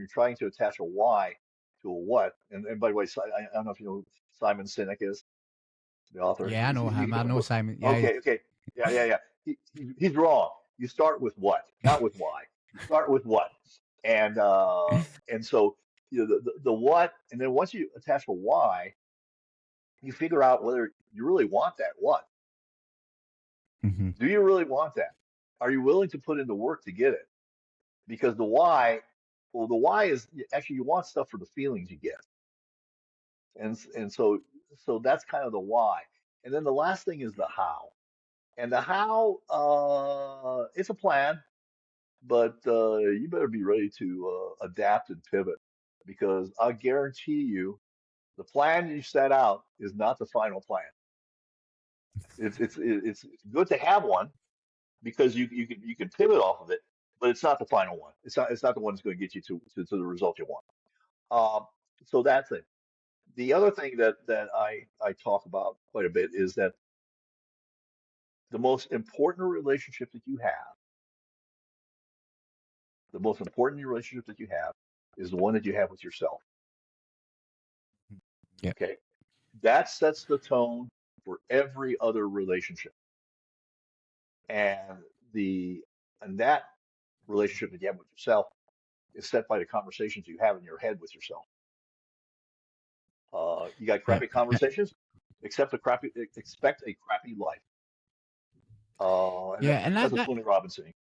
trying to attach a why to a what, and by the way, I don't know if you know who Simon Sinek is, the author. Yeah, I know him. I know Simon. Yeah. Okay, okay. Yeah. He's wrong. You start with what, not with why. You start with what. And so the what, and then once you attach a why, you figure out whether you really want that what. Hmm. Do you really want that? Are you willing to put in the work to get it? Because the why, well, the why is actually you want stuff for the feelings you get, and so that's kind of the why. And then the last thing is the how. And the how, it's a plan, but you better be ready to adapt and pivot because I guarantee you the plan you set out is not the final plan. It's good to have one because you can pivot off of it, but it's not the final one. It's not the one that's going to get you to the result you want. Um, so that's it. The other thing that I talk about quite a bit is that the most important relationship that you have, the most important relationship that you have, is the one that you have with yourself. Yeah. Okay, that sets the tone for every other relationship, and the and that relationship that you have with yourself is set by the conversations you have in your head with yourself. You got Yeah. crappy conversations, expect a crappy life. And Yeah. And that's that, a that Tony Robbins saying.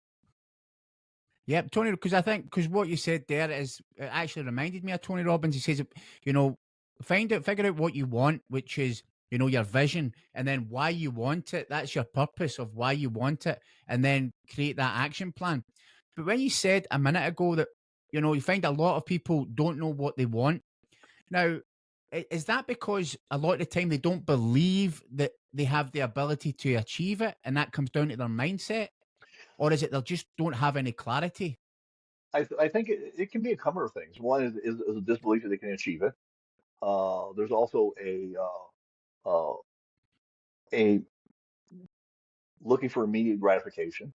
Yep, Tony, because I think because what you said there is it actually reminded me of Tony Robbins. He says, figure out what you want, which is your vision, and then why you want it. That's your purpose of why you want it, and then create that action plan. But when you said a minute ago that you find a lot of people don't know what they want now. Is that because a lot of the time they don't believe that they have the ability to achieve it, and that comes down to their mindset, or is it they just don't have any clarity? I think it can be a number of things. One is a disbelief that they can achieve it. There's also a looking for immediate gratification,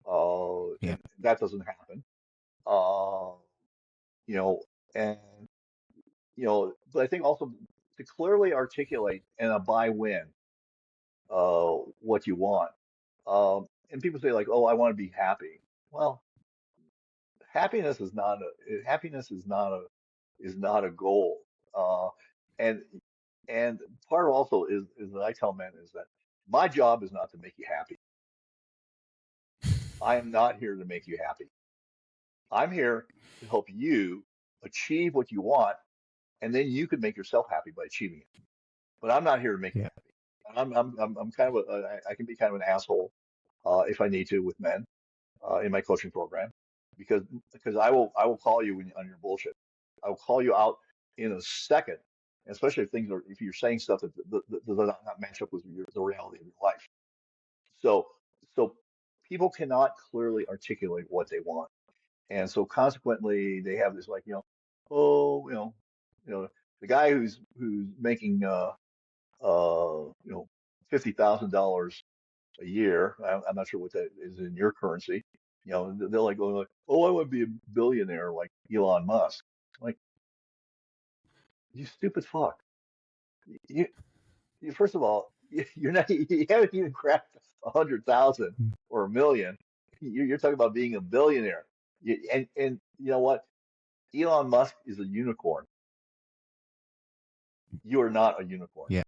Yeah. and that doesn't happen. Uh, you know, and but I think also to clearly articulate and a by when what you want. And people say like, "Oh, I want to be happy." Well, happiness is not a goal. Uh, and and part of also is that I tell men is that my job is not to make you happy. I am not here to make you happy. I'm here to help you achieve what you want, and then you can make yourself happy by achieving it. But I'm not here to make you Yeah. happy. I'm kind of I can be kind of an asshole if I need to with men in my coaching program because I will call you on your bullshit. I will call you out in a second, especially if you're saying stuff that does not match up with the reality of your life. So so people cannot clearly articulate what they want, and so consequently they have this like oh the guy who's making $50,000 a year. I'm not sure what that is in your currency. They're like going like, "Oh, I want to be a billionaire like Elon Musk." Like, you stupid fuck. You, first of all, you're not. You haven't even cracked 100,000 or a million. You're talking about being a billionaire. And you know what? Elon Musk is a unicorn. You are not a unicorn. Yeah.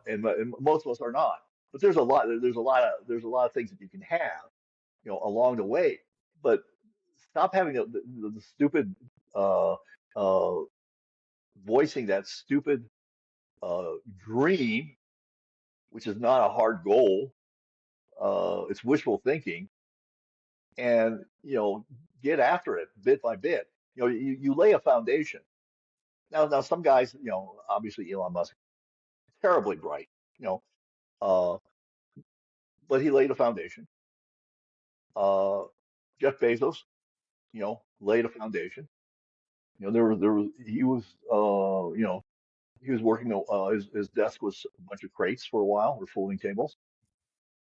And most of us are not. But there's a lot of things that you can have, along the way. But stop having the stupid uh, uh, voicing that stupid dream, which is not a hard goal. It's wishful thinking, and get after it bit by bit. You lay a foundation. Now some guys, obviously Elon Musk, terribly bright, you know, uh, but he laid a foundation. Uh, Jeff Bezos, laid a foundation. He was working. His desk was a bunch of crates for a while, or folding tables.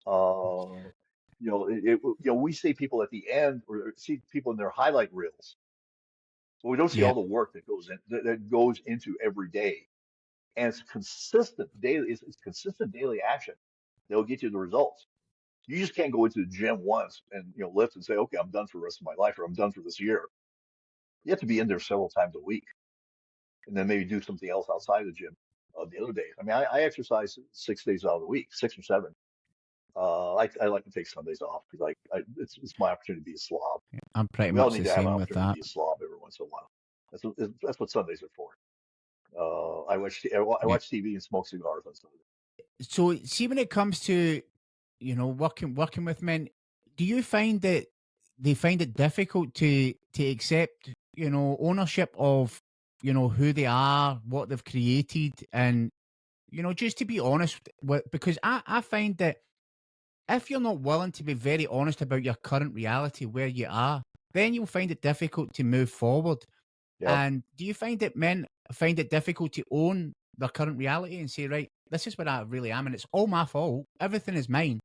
Uh, we see people at the end, or see people in their highlight reels, but we don't see Yeah. all the work that goes into every day, and it's consistent daily. It's consistent daily action that will get you the results. You just can't go into the gym once and lift and say, okay, I'm done for the rest of my life, or I'm done for this year. You have to be in there several times a week, and then maybe do something else outside the gym the other days. I mean, I exercise 6 days out of the week, 6 or 7. I like to take Sundays off because it's my opportunity to be a slob. I'm pretty We all much need the to have an same with opportunity to that. be a slob every once in a while. That's what Sundays are for. I watch Yeah. TV and smoke cigars on Sunday. So see, when it comes to, working with men, do you find that they find it difficult to accept, ownership of, who they are, what they've created, and just to be honest with, because I find that if you're not willing to be very honest about your current reality where you are, then you'll find it difficult to move forward. Yep. And do you find that men find it difficult to own their current reality and say, right, this is what I really am, and it's all my fault. Everything is mine,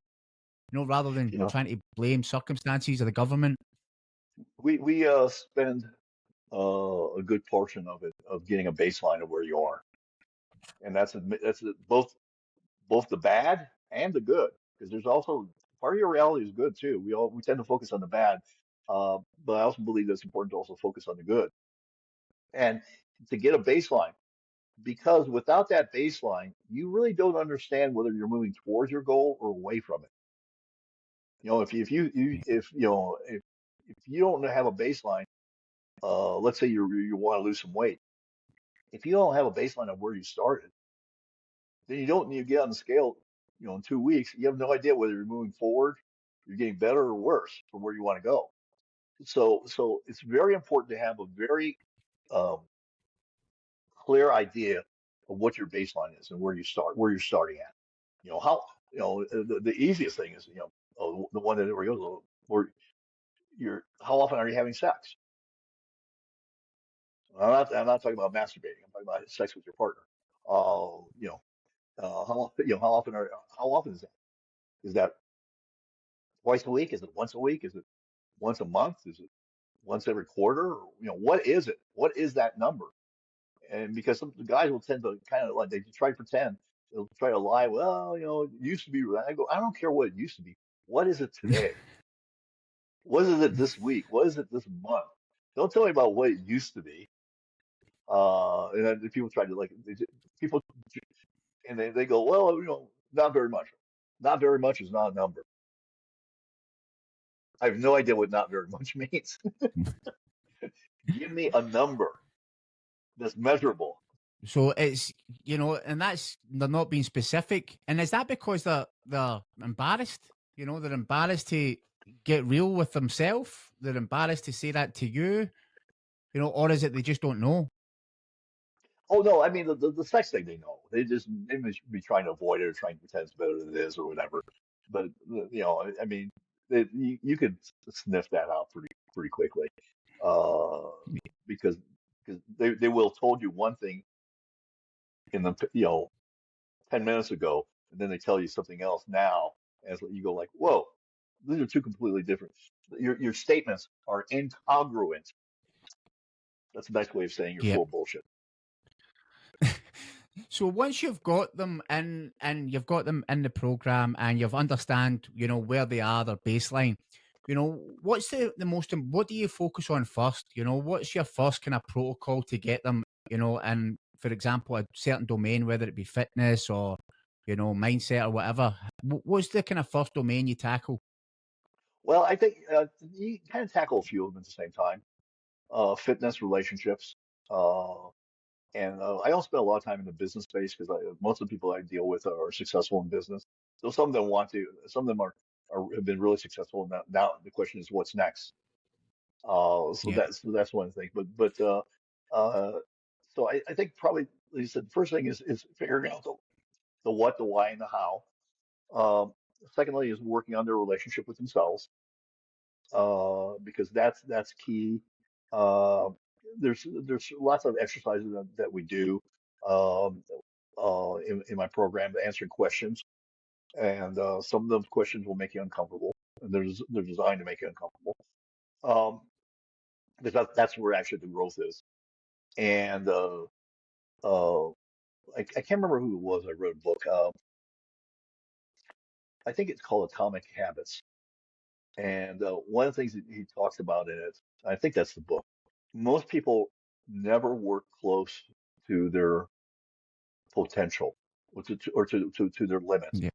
rather than You know, trying to blame circumstances or the government. we spend a good portion of it of getting a baseline of where you are, and both the bad and the good, because there's also part of your reality is good too. We tend to focus on the bad, but I also believe that it's important to also focus on the good and to get a baseline. Because without that baseline, you really don't understand whether you're moving towards your goal or away from it. If you don't have a baseline, let's say you want to lose some weight. If you don't have a baseline of where you started, then you get on the scale, in 2 weeks, you have no idea whether you're moving forward, you're getting better or worse from where you want to go. So it's very important to have a very um, clear idea of what your baseline is and where you're starting at. How, the easiest thing is, the one that everybody goes, where how often are you having sex? I'm not talking about masturbating. I'm talking about sex with your partner. Uh, you know, how often is that? Is that twice a week? Is it once a week? Is it once a month? Is it once every quarter? Or, what is it? What is that number? And because some the guys will tend to kind of like they try to pretend, they'll try to lie. Well, it used to be. I go, I don't care what it used to be. What is it today? What is it this week? What is it this month? Don't tell me about what it used to be. And then people try to people and they go, well, not very much. Not very much is not a number. I have no idea what not very much means. Give me a number that's measurable. So it's, and that's, they're not being specific. And is that because they're embarrassed? They're embarrassed to get real with themselves. They're embarrassed to say that to you, or is it they just don't know? Oh no, I mean the sex thing they know. They must be trying to avoid it or trying to pretend it's better than it is or whatever. But I mean, you could sniff that out pretty quickly, uh, because they will have told you one thing in the 10 minutes ago, and then they tell you something else now, and you go like, whoa, these are two completely different. Your statements are incongruent. That's a nice way of saying you're Yeah. full of bullshit. So once you've got them in, and you've got them in the program, and you've understand, where they are, their baseline, what's the most, what do you focus on first? What's your first kind of protocol to get them, and for example, a certain domain, whether it be fitness or, mindset or whatever, what's the kind of first domain you tackle? Well, I think you kind of tackle a few of them at the same time. Fitness, relationships, uh, and I don't spend a lot of time in the business space because most of the people I deal with are successful in business. So some of them want to, some of them have been really successful. Now the question is what's next. So Yeah. that's one thing. Uh, so I think probably, like you said, the first thing is figuring out the what, the why, and the how. Um, Secondly is working on their relationship with themselves, because that's key. Uh, there's lots of exercises that we do um, in my program, answering questions, and some of those questions will make you uncomfortable, and they're designed to make you uncomfortable. Um, because that's where actually the growth is. And uh, I can't remember who it was. I wrote a book. I think it's called Atomic Habits. And one of the things that he talks about in it, I think that's the book. Most people never work close to their potential or to their limits. Yeah.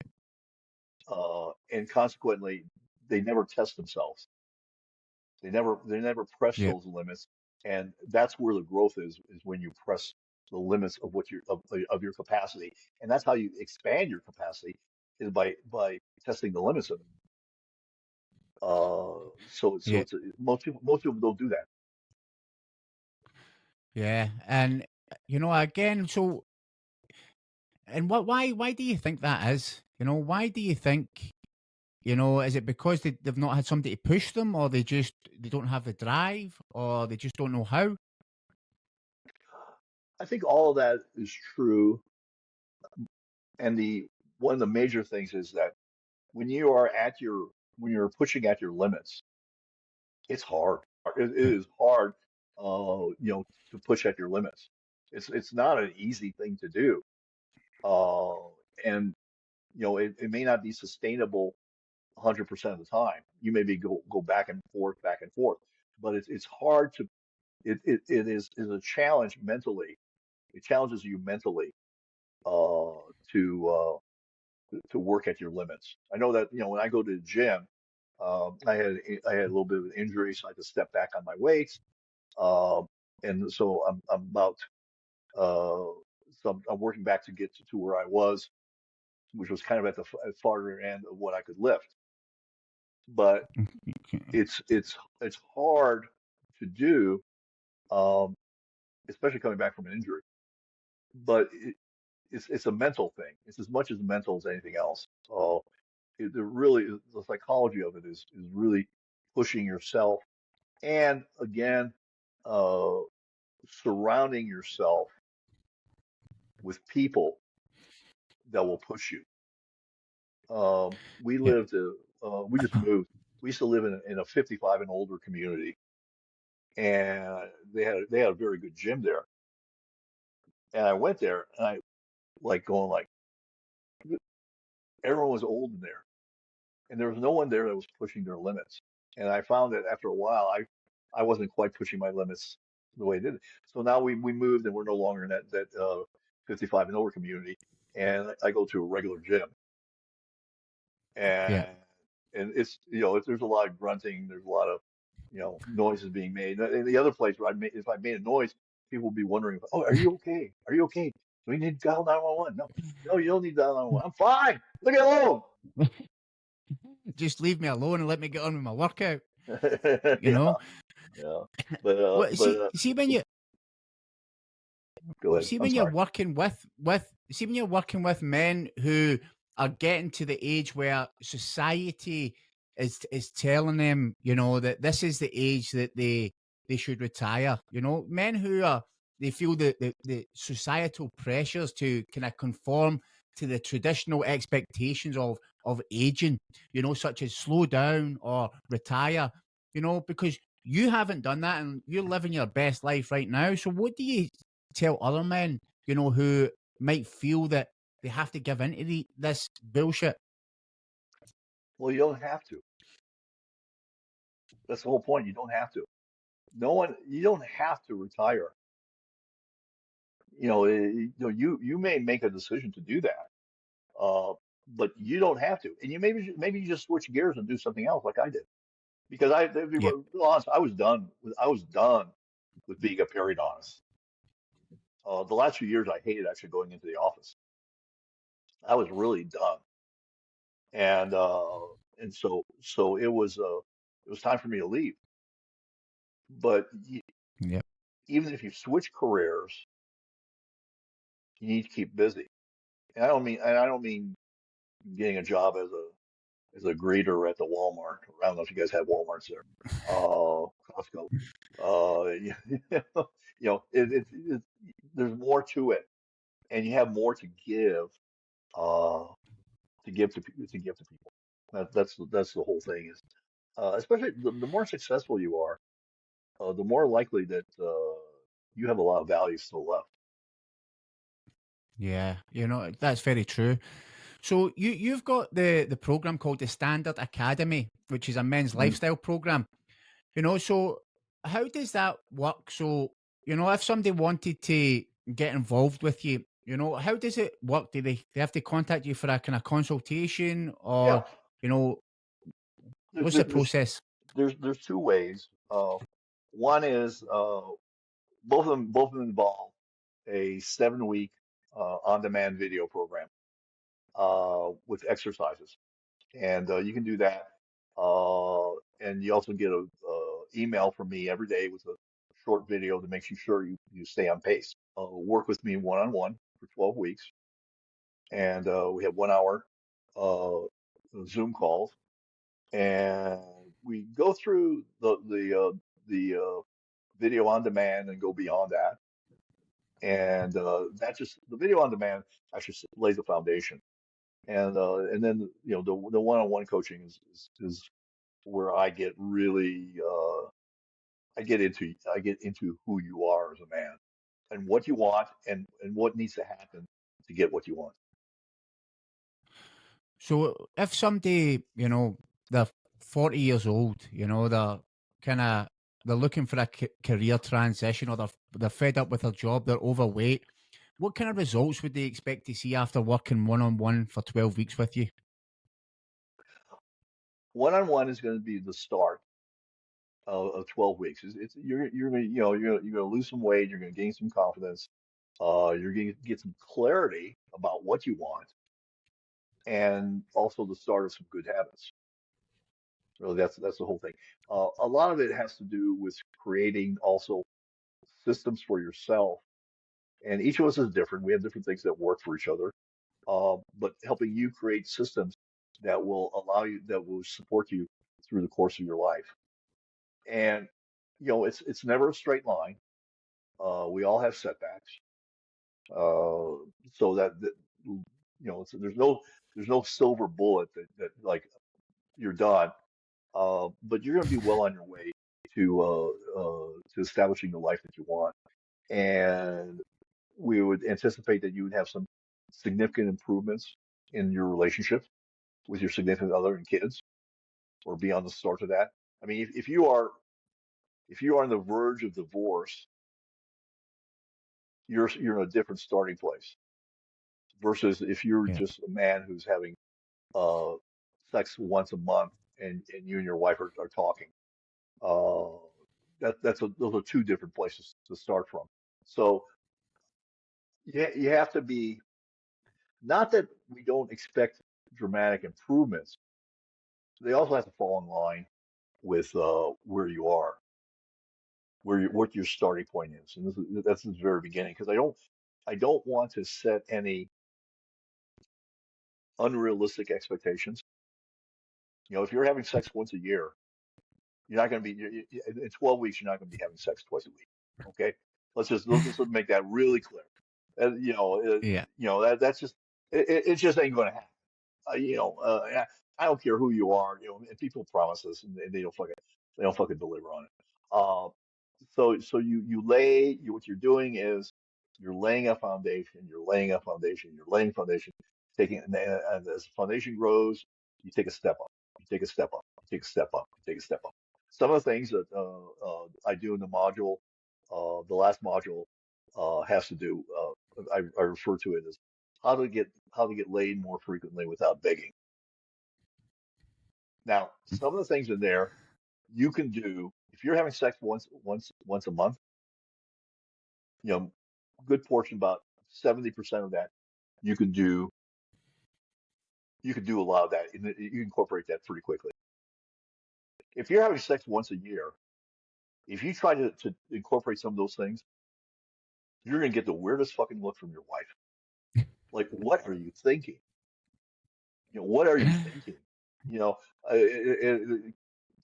And consequently, they never test themselves. They never press Yeah. those limits. And that's where the growth is when you press. the limits of what of your capacity, and that's how you expand your capacity is by testing the limits of it. So Yeah, it's most people don't do that. yeah, and again, so and why do you think that is? Why do you think? Is it because they've not had somebody to push them, or they don't have the drive, or they just don't know how? I think all of that is true, and the one of the major things is that when you are at your when you're pushing at your limits, it's hard. It is hard, to push at your limits. It's not an easy thing to do, and it may not be sustainable 100% of the time. You maybe go back and forth, but it's hard to it is a challenge mentally. It challenges you mentally uh, to to work at your limits. I know that when I go to the gym, I had a little bit of an injury, so I had to step back on my weights, um, and so I'm about uh, I'm working back to get to where I was, which was kind of at the farther end of what I could lift. But it's hard to do, um, especially coming back from an injury. But it's a mental thing. It's as much as mental as anything else. So really the psychology of it is really pushing yourself, and again, uh, surrounding yourself with people that will push you. We Yeah. lived, we just moved. We used to live in a 55 and older community, and they had a very good gym there. And I went there, and I like going like everyone was old in there, and there was no one there that was pushing their limits. And I found that after a while, I wasn't quite pushing my limits the way I did it. So now we moved, and we're no longer in that 55 and older community, and I go to a regular gym, Yeah. and it's there's a lot of grunting, there's a lot of noises being made. And the other place where if I made a noise, people would be wondering, oh, are you okay? Are you okay? Do we need to dial 911? No, no, you don't need to dial 911. I'm fine. Look at home. Just leave me alone and let me get on with my workout. You Yeah, know. yeah. Well, But go ahead. see I'm when you're sorry. working with see when you're working with men who are getting to the age where society is telling them, that this is the age that they should retire. Men who are they feel the societal pressures to kind of conform to the traditional expectations of aging, such as slow down or retire, because you haven't done that and you're living your best life right now. So what do you tell other men, who might feel that they have to give into this bullshit? Well, you don't have to. That's the whole point. You don't have to. No one. You don't have to retire. You may make a decision to do that, uh, but you don't have to. And you maybe you just switch gears and do something else, like I did. Because to be Yeah, real honest, I was done with being a periodontist. The last few years, I hated actually going into the office. I was really done, and so it was time for me to leave. But yeah, even if you switch careers, you need to keep busy. And I don't mean getting a job as a greeter at the Walmart. I don't know if you guys have Walmarts there. Costco. There's more to it, and you have more uh, to give to people. That's the whole thing is, especially the more successful you are, the more likely that you have a lot of value still left. yeah. That's very true. So you've got the program called the Standard Academy, which is a men's Mhm. lifestyle program. So how does that work? So if somebody wanted to get involved with you, how does it work? Do they have to contact you for a kind of consultation, or Yeah, you know there, what's there- the there's process? there's two ways. One is both of them involve. a 7-week on-demand video program with exercises, and you can do that. And you also get a email from me every day with a short video that makes you sure you stay on pace. Work with me one-on-one for 12 weeks, and we have 1 hour uh, Zoom calls, and we go through the video on demand and go beyond that. And that just the video on demand actually lays the foundation. And then the one-on-one coaching is where I get really I get into who you are as a man and what you want and what needs to happen to get what you want. So if somebody, they're 40 years old, they're kind of they're looking for a career transition, or they're fed up with their job, they're overweight. What kind of results would they expect to see after working one on one for 12 weeks with you? One-on-one is going to be the start of 12 weeks. You're gonna you're gonna lose some weight, you're gonna gain some confidence, you're gonna get some clarity about what you want, and also the start of some good habits. Really, that's the whole thing. A lot of it has to do with creating also systems for yourself, and each of us is different. We have different things that work for each other, but helping you create systems that will support you through the course of your life. And it's never a straight line. We all have setbacks, so that there's no silver bullet that like you're done. But you're going to be well on your way to establishing the life that you want. And we would anticipate that you would have some significant improvements in your relationship with your significant other and kids, or be on the start of that. I mean, if you are on the verge of divorce, you're in a different starting place versus if you're Yeah. just a man who's having uh, sex once a month and you and your wife are talking. Uh, those are two different places to start from. So you have to be, not that we don't expect dramatic improvements, they also have to fall in line with where you are, what your starting point is, and that's the very beginning. Because I don't want to set any unrealistic expectations. If you're having sex once a year, you're not going to be in 12 weeks. You're not going to be having sex twice a week. Okay, let's just make that really clear. Yeah. That's just it just ain't going to happen. I don't care who you are. And people promise this and they don't fucking deliver on it. Uh, so what you're doing is you're laying a foundation, you're laying foundation, taking and as the foundation grows, you take a step up, you take a step up, you take a step up, you take a step up. Some of the things that I do in the module, the last module, has to do. I refer to it as how to get laid more frequently without begging. Now, some of the things in there you can do if you're having sex once a month. You know, good portion, about 70% of that, you can do. You can do a lot of that. You incorporate that pretty quickly. If you're having sex once a year, if you try to incorporate some of those things, you're gonna get the weirdest fucking look from your wife. Like, what are you thinking? What are you thinking? You know,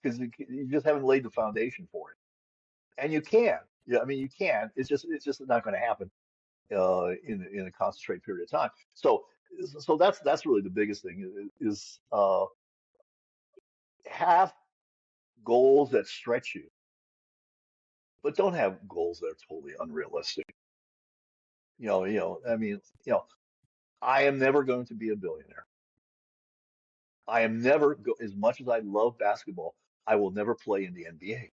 because you just haven't laid the foundation for it, and you can. Yeah, I mean, you can. It's just not going to happen in a concentrated period of time. So that's really the biggest thing is have goals that stretch you, but don't have goals that are totally unrealistic. I mean, I am never going to be a billionaire. I am never as much as I love basketball, I will never play in the NBA.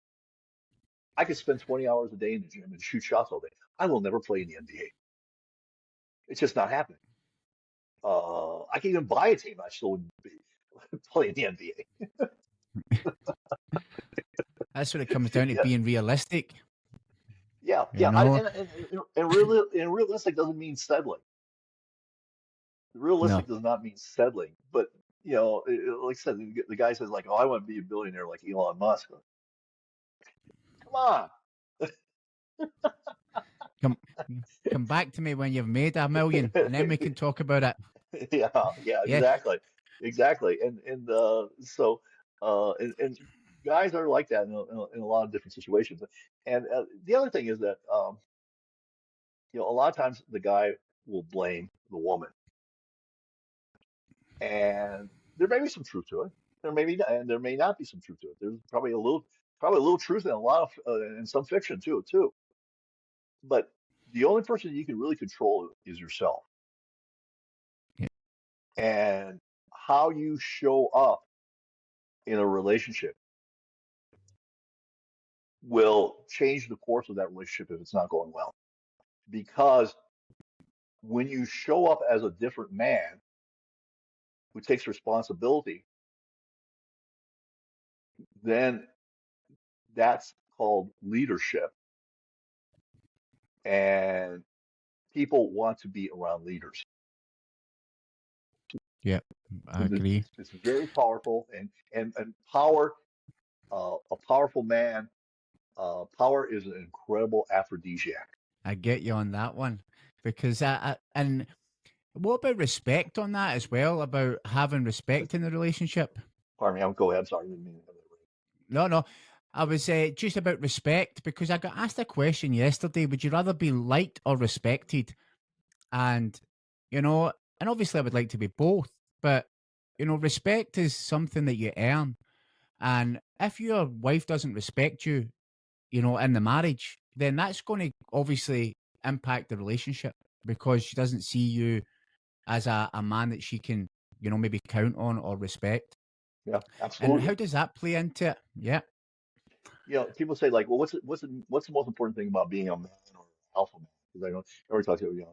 I could spend 20 hours a day in the gym and shoot shots all day. I will never play in the NBA. It's just not happening. I can even buy a team. I still wouldn't be play in the NBA. That's what it comes down to, Yeah, being realistic, yeah, you yeah. know? and realistic doesn't mean settling. No. Realistic does not mean settling. But like I said, the guy says like, "Oh, I want to be a billionaire like Elon Musk." Come on. Come come back to me when you've made a million, and then we can talk about it. Yeah, yeah, Yeah. exactly. And guys are like that in a lot of different situations. And the other thing is that a lot of times the guy will blame the woman, and there may be some truth to it. There may not be some truth to it. There's probably a little truth in a lot of in some fiction too. But the only person you can really control is yourself, Yeah. and how you show up in a relationship will change the course of that relationship if it's not going well. Because when you show up as a different man who takes responsibility, then that's called leadership. And people want to be around leaders. Yeah. I Because agree. it's very powerful, and power, a powerful man, power is an incredible aphrodisiac. I get you on that one because and what about respect on that as well? About having respect in the relationship? Pardon me, I'll go ahead. I'm sorry, I didn't mean to have that right. No, no. I was just about respect because I got asked a question yesterday. Would you rather be liked or respected? And, you know, and obviously I would like to be both, but, respect is something that you earn. And if your wife doesn't respect you, in the marriage, then that's going to obviously impact the relationship because she doesn't see you as a man that she can, maybe count on or respect. Yeah, And absolutely. how does that play into it? Yeah. People say like, well, what's the most important thing about being a man or an alpha man? Because I know everybody talks about like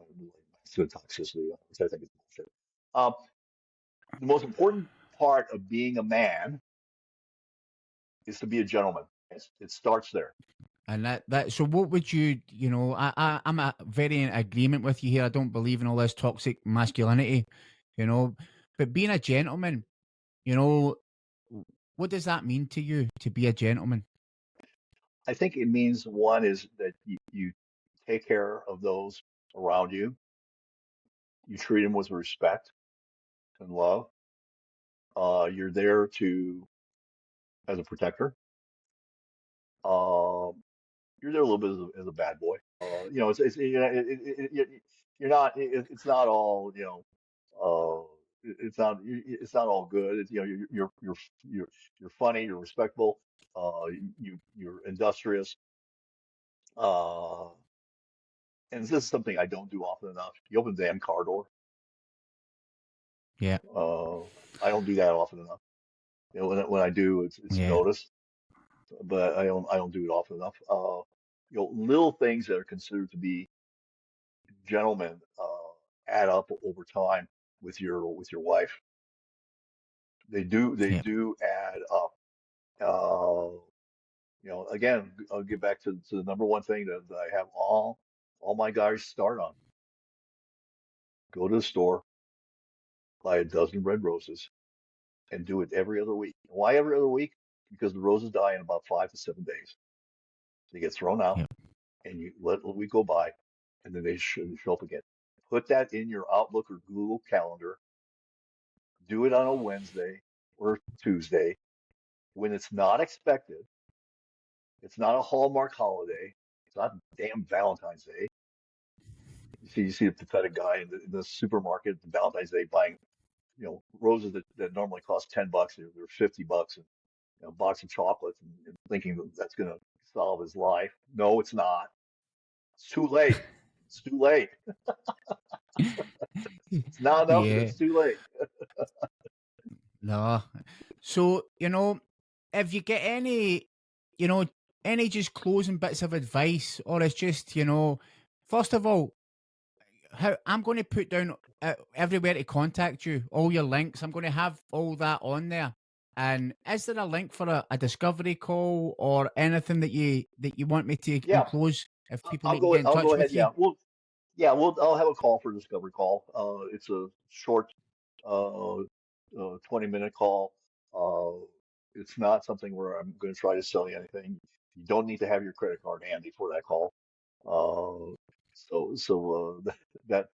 masculine toxicity, which I think is bullshit. Um, the most important part of being a man is to be a gentleman. It starts there. And so what would I'm very in agreement with you here. I don't believe in all this toxic masculinity, you know, but being a gentleman, you know, what does that mean to you to be a gentleman? I think it means one is that you take care of those around you. You treat them with respect and love. You're there to as a protector. Um, you're there a little bit as a bad boy. It's you're not. It's not all. It's not all good. You're funny. You're respectable. You're industrious. Uh, and this is something I don't do often enough. You open the damn car door. Yeah. Uh, I don't do that often enough. When I do, it's Yeah. noticed, but I don't do it often enough. Little things that are considered to be gentlemen add up over time with your wife. They Yeah. do add up. Again, I'll get back to the number one thing that I have all my guys start on. Go to the store, buy a dozen red roses, and do it every other week. Why every other week? Because the roses die in about 5 to 7 days. They get thrown out, Yeah. and you let a week go by, and then they show up again. Put that in your Outlook or Google Calendar. Do it on a Wednesday or Tuesday when it's not expected. It's not a Hallmark holiday. It's not damn Valentine's Day. You see a pathetic guy in the supermarket on Valentine's Day buying, roses that normally cost $10. They're $50, and a box of chocolates, and thinking that's going to solve his life. No, it's not. It's too late. It's too late. It's not enough, and Yeah. it's too late. No. So, if you get you know, any just closing bits of advice, or it's just, first of all, how I'm going to put down everywhere to contact you, all your links. I'm going to have all that on there. And is there a link for a discovery call or anything that you want me to Yeah, enclose? if people I'll need to get in I'll touch go ahead. with you? Yeah. I'll have a call for discovery call. It's a short, uh, 20-minute call. It's not something where I'm going to try to sell you anything. You don't need to have your credit card handy for that call. Uh, that, that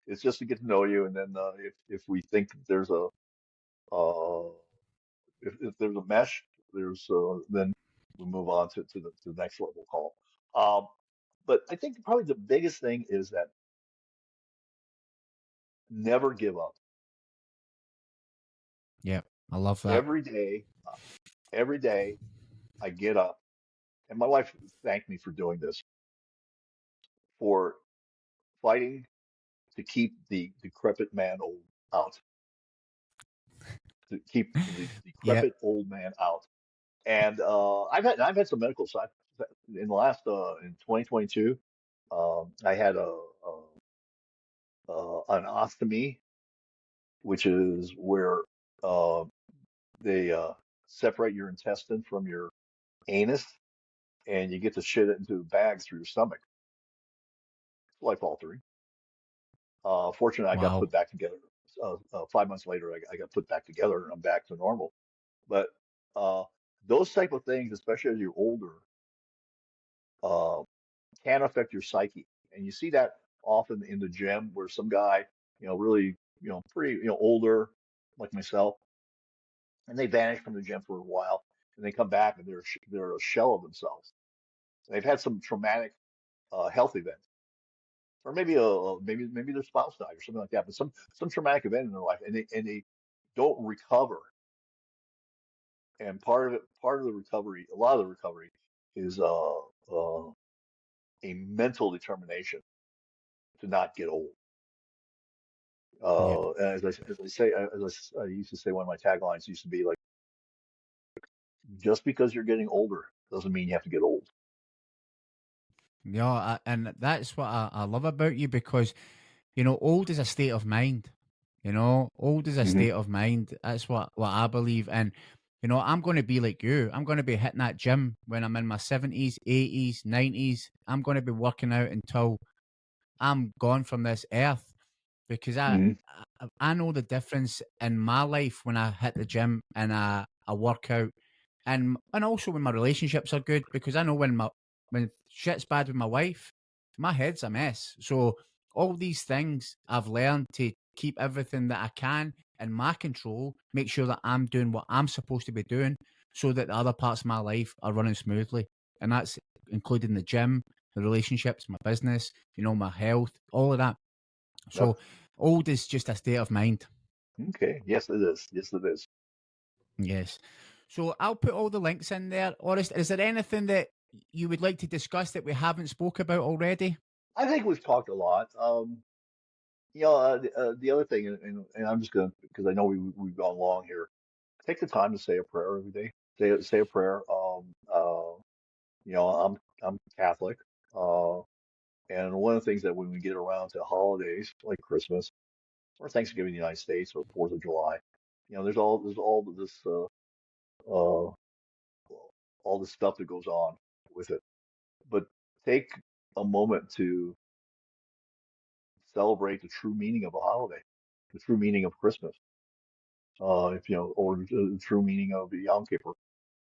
it's just to get to know you, and then if we think that there's a uh, if there's a mesh, there's then we move on to the next level call. Um, but I think probably the biggest thing is that never give up. Yeah, I love that. Every day, every day I get up, and my wife thanked me for doing this, for fighting to keep the decrepit man old out, to keep the Yeah. decrepit old man out. And I've had some medical side in the last in 2022. I had an ostomy, which is where uh, they separate your intestine from your anus, and you get to shit it into bags through your stomach. It's life altering. Fortunately, I got Wow. put back together. 5 months later, I got put back together, and I'm back to normal. But uh, those type of things, especially as you're older, uh, can affect your psyche, and you see that often in the gym, where some guy, really, pretty, older, like myself, and they vanish from the gym for a while, and they come back and they're a shell of themselves. They've had some traumatic health event, or maybe their spouse died or something like that, but some traumatic event in their life, and they don't recover. And part of the recovery, a lot of the recovery, is a mental determination to not get old. Yeah. As I used to say, one of my taglines used to be like, just because you're getting older doesn't mean you have to get old. Yeah, and that's what I love about you, because old is a state of mind. Old is a Hmm. state of mind. That's what I believe. And I'm going to be like you. I'm going to be hitting that gym when I'm in my 70s, 80s, 90s. I'm going to be working out until I'm gone from this earth, because Hmm. I know the difference in my life when I hit the gym and I work out, and also when my relationships are good, because I know when shit's bad with my wife, my head's a mess. So all these things I've learned to keep everything that I can in my control, make sure that I'm doing what I'm supposed to be doing, so that the other parts of my life are running smoothly, and that's including the gym, the relationships, my business, my health, all of that. Yep. So old is just a state of mind. Okay. Yes, it is. Yes, it is. Yes. So I'll put all the links in there. Orest, is there anything that you would like to discuss that we haven't spoke about already? I think we've talked a lot. The other thing, and I'm just gonna, because I know we've gone long here. Take the time to say a prayer every day. Say a prayer. I'm Catholic, uh, and one of the things that when we get around to holidays like Christmas or Thanksgiving in the United States or Fourth of July, there's all this uh, all the stuff that goes on with it. But take a moment to celebrate the true meaning of a holiday, the true meaning of Christmas, if or the true meaning of Yom Kippur,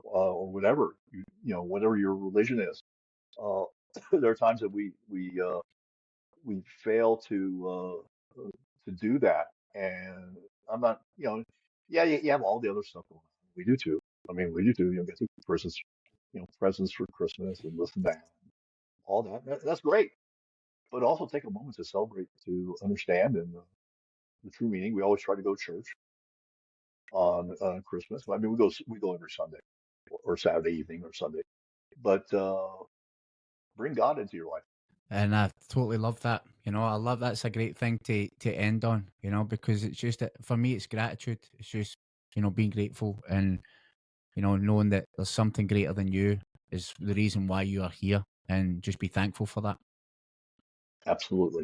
or whatever whatever your religion is. Uh, there are times that we fail to do that, and I'm not, yeah, you have all the other stuff going on. We do too. I mean, we do too. Get the presents for Christmas and this and that, all that. That's great. But also take a moment to celebrate, to understand, and the true meaning. We always try to go to church on Christmas. I mean, we go every Sunday or Saturday evening or Sunday, but bring God into your life. And I totally love that. I love that's a great thing to end on, because it's just that for me, it's gratitude. It's just, being grateful, and, knowing that there's something greater than you is the reason why you are here, and just be thankful for that. Absolutely.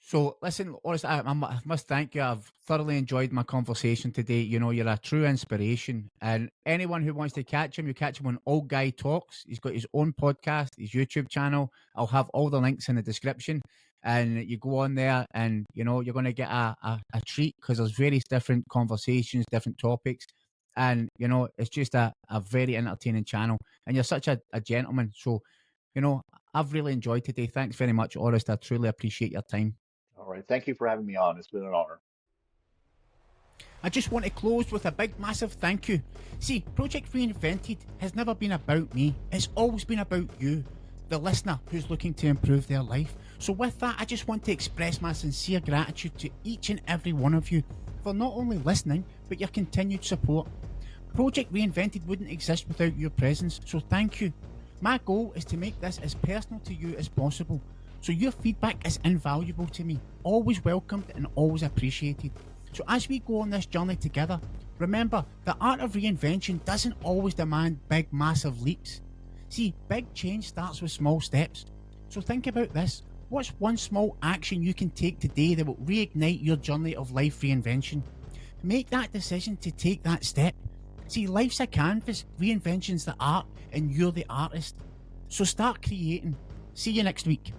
So, listen, honestly, I must thank you. I've thoroughly enjoyed my conversation today. You know, you're a true inspiration. And anyone who wants to catch him, you catch him on Old Guy Talks. He's got his own podcast, his YouTube channel. I'll have all the links in the description. And you go on there and, you know, you're going to get a treat because there's various different conversations, different topics. And, you know, it's just a very entertaining channel. And you're such a gentleman. So, you know, I've really enjoyed today. Thanks very much, Orest. I truly appreciate your time. All right. Thank you for having me on. It's been an honor. I just want to close with a big, massive thank you. See, Project Reinvented has never been about me. It's always been about you, the listener who's looking to improve their life. So with that, I just want to express my sincere gratitude to each and every one of you for not only listening, but your continued support. Project Reinvented wouldn't exist without your presence, so thank you. My goal is to make this as personal to you as possible. So your feedback is invaluable to me, always welcomed and always appreciated. So as we go on this journey together, remember the art of reinvention doesn't always demand big, massive leaps. See, big change starts with small steps. So think about this. What's one small action you can take today that will reignite your journey of life reinvention? Make that decision to take that step. See, life's a canvas, reinvention's the art, and you're the artist. So start creating. See you next week.